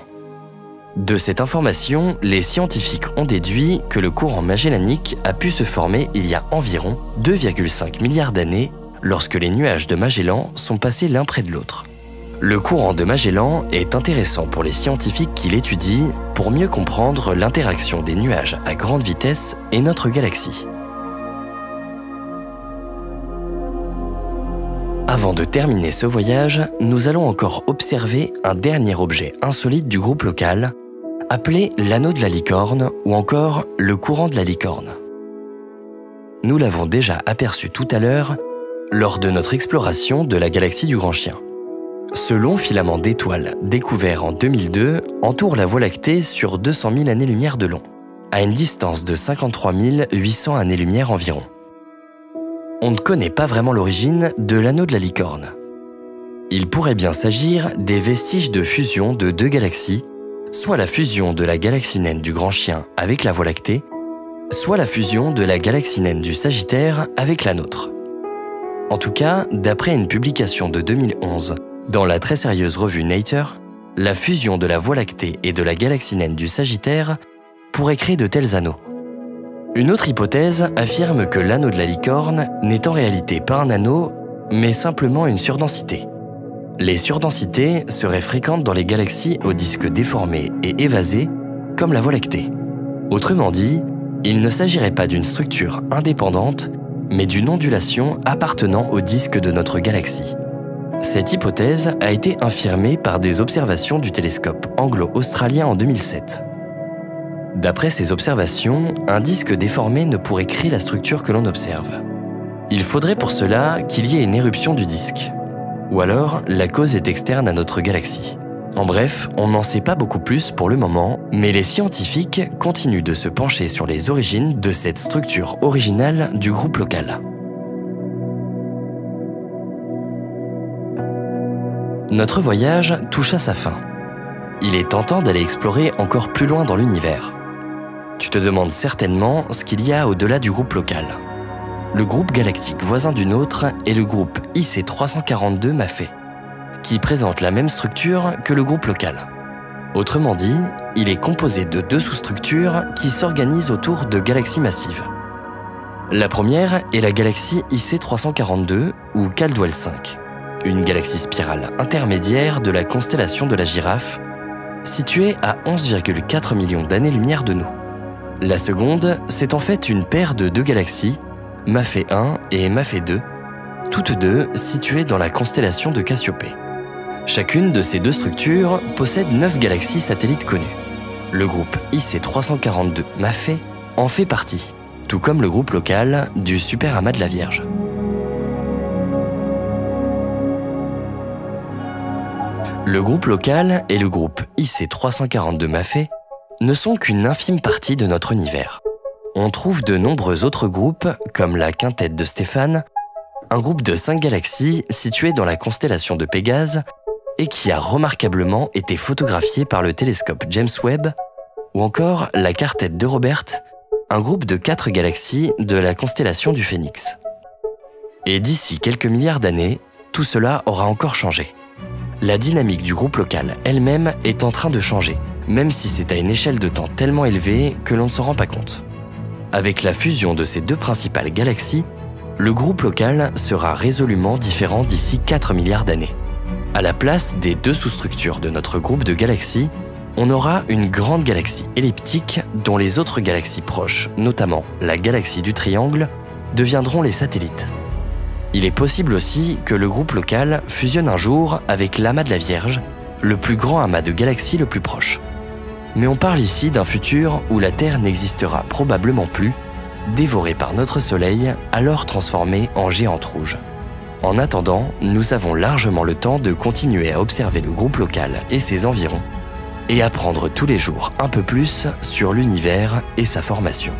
De cette information, les scientifiques ont déduit que le courant magellanique a pu se former il y a environ 2,5 milliards d'années lorsque les nuages de Magellan sont passés l'un près de l'autre. Le courant de Magellan est intéressant pour les scientifiques qui l'étudient pour mieux comprendre l'interaction des nuages à grande vitesse et notre galaxie. Avant de terminer ce voyage, nous allons encore observer un dernier objet insolite du groupe local, appelé l'anneau de la licorne ou encore le courant de la licorne. Nous l'avons déjà aperçu tout à l'heure lors de notre exploration de la galaxie du Grand Chien. Ce long filament d'étoiles découvert en 2002 entoure la Voie lactée sur 200 000 années-lumière de long, à une distance de 53 800 années-lumière environ. On ne connaît pas vraiment l'origine de l'anneau de la licorne. Il pourrait bien s'agir des vestiges de fusion de deux galaxies, soit la fusion de la galaxie naine du Grand Chien avec la Voie lactée, soit la fusion de la galaxie naine du Sagittaire avec la nôtre. En tout cas, d'après une publication de 2011 dans la très sérieuse revue Nature, la fusion de la Voie lactée et de la galaxie naine du Sagittaire pourrait créer de tels anneaux. Une autre hypothèse affirme que l'anneau de la licorne n'est en réalité pas un anneau, mais simplement une surdensité. Les surdensités seraient fréquentes dans les galaxies au disque déformé et évasé, comme la Voie lactée. Autrement dit, il ne s'agirait pas d'une structure indépendante, mais d'une ondulation appartenant au disque de notre galaxie. Cette hypothèse a été infirmée par des observations du télescope anglo-australien en 2007. D'après ces observations, un disque déformé ne pourrait créer la structure que l'on observe. Il faudrait pour cela qu'il y ait une éruption du disque. Ou alors, la cause est externe à notre galaxie. En bref, on n'en sait pas beaucoup plus pour le moment, mais les scientifiques continuent de se pencher sur les origines de cette structure originale du groupe local. Notre voyage touche à sa fin. Il est tentant d'aller explorer encore plus loin dans l'univers. Tu te demandes certainement ce qu'il y a au-delà du groupe local. Le groupe galactique voisin du nôtre est le groupe IC342 Maffei, qui présente la même structure que le groupe local. Autrement dit, il est composé de deux sous-structures qui s'organisent autour de galaxies massives. La première est la galaxie IC342 ou Caldwell 5, une galaxie spirale intermédiaire de la constellation de la Girafe, située à 11,4 millions d'années-lumière de nous. La seconde, c'est en fait une paire de deux galaxies, Maffei 1 et Maffei 2, toutes deux situées dans la constellation de Cassiopée. Chacune de ces deux structures possède 9 galaxies satellites connues. Le groupe IC342 Maffei en fait partie, tout comme le groupe local du superamas de la Vierge. Le groupe local et le groupe IC342 Maffei ne sont qu'une infime partie de notre univers. On trouve de nombreux autres groupes, comme la quintette de Stéphane, un groupe de 5 galaxies situé dans la constellation de Pégase et qui a remarquablement été photographié par le télescope James Webb, ou encore la quartette de Robert, un groupe de 4 galaxies de la constellation du Phénix. Et d'ici quelques milliards d'années, tout cela aura encore changé. La dynamique du groupe local elle-même est en train de changer, même si c'est à une échelle de temps tellement élevée que l'on ne s'en rend pas compte. Avec la fusion de ces deux principales galaxies, le groupe local sera résolument différent d'ici 4 milliards d'années. À la place des deux sous-structures de notre groupe de galaxies, on aura une grande galaxie elliptique dont les autres galaxies proches, notamment la galaxie du Triangle, deviendront les satellites. Il est possible aussi que le groupe local fusionne un jour avec l'amas de la Vierge, le plus grand amas de galaxies le plus proche. Mais on parle ici d'un futur où la Terre n'existera probablement plus, dévorée par notre Soleil, alors transformé en géante rouge. En attendant, nous avons largement le temps de continuer à observer le groupe local et ses environs, et apprendre tous les jours un peu plus sur l'univers et sa formation.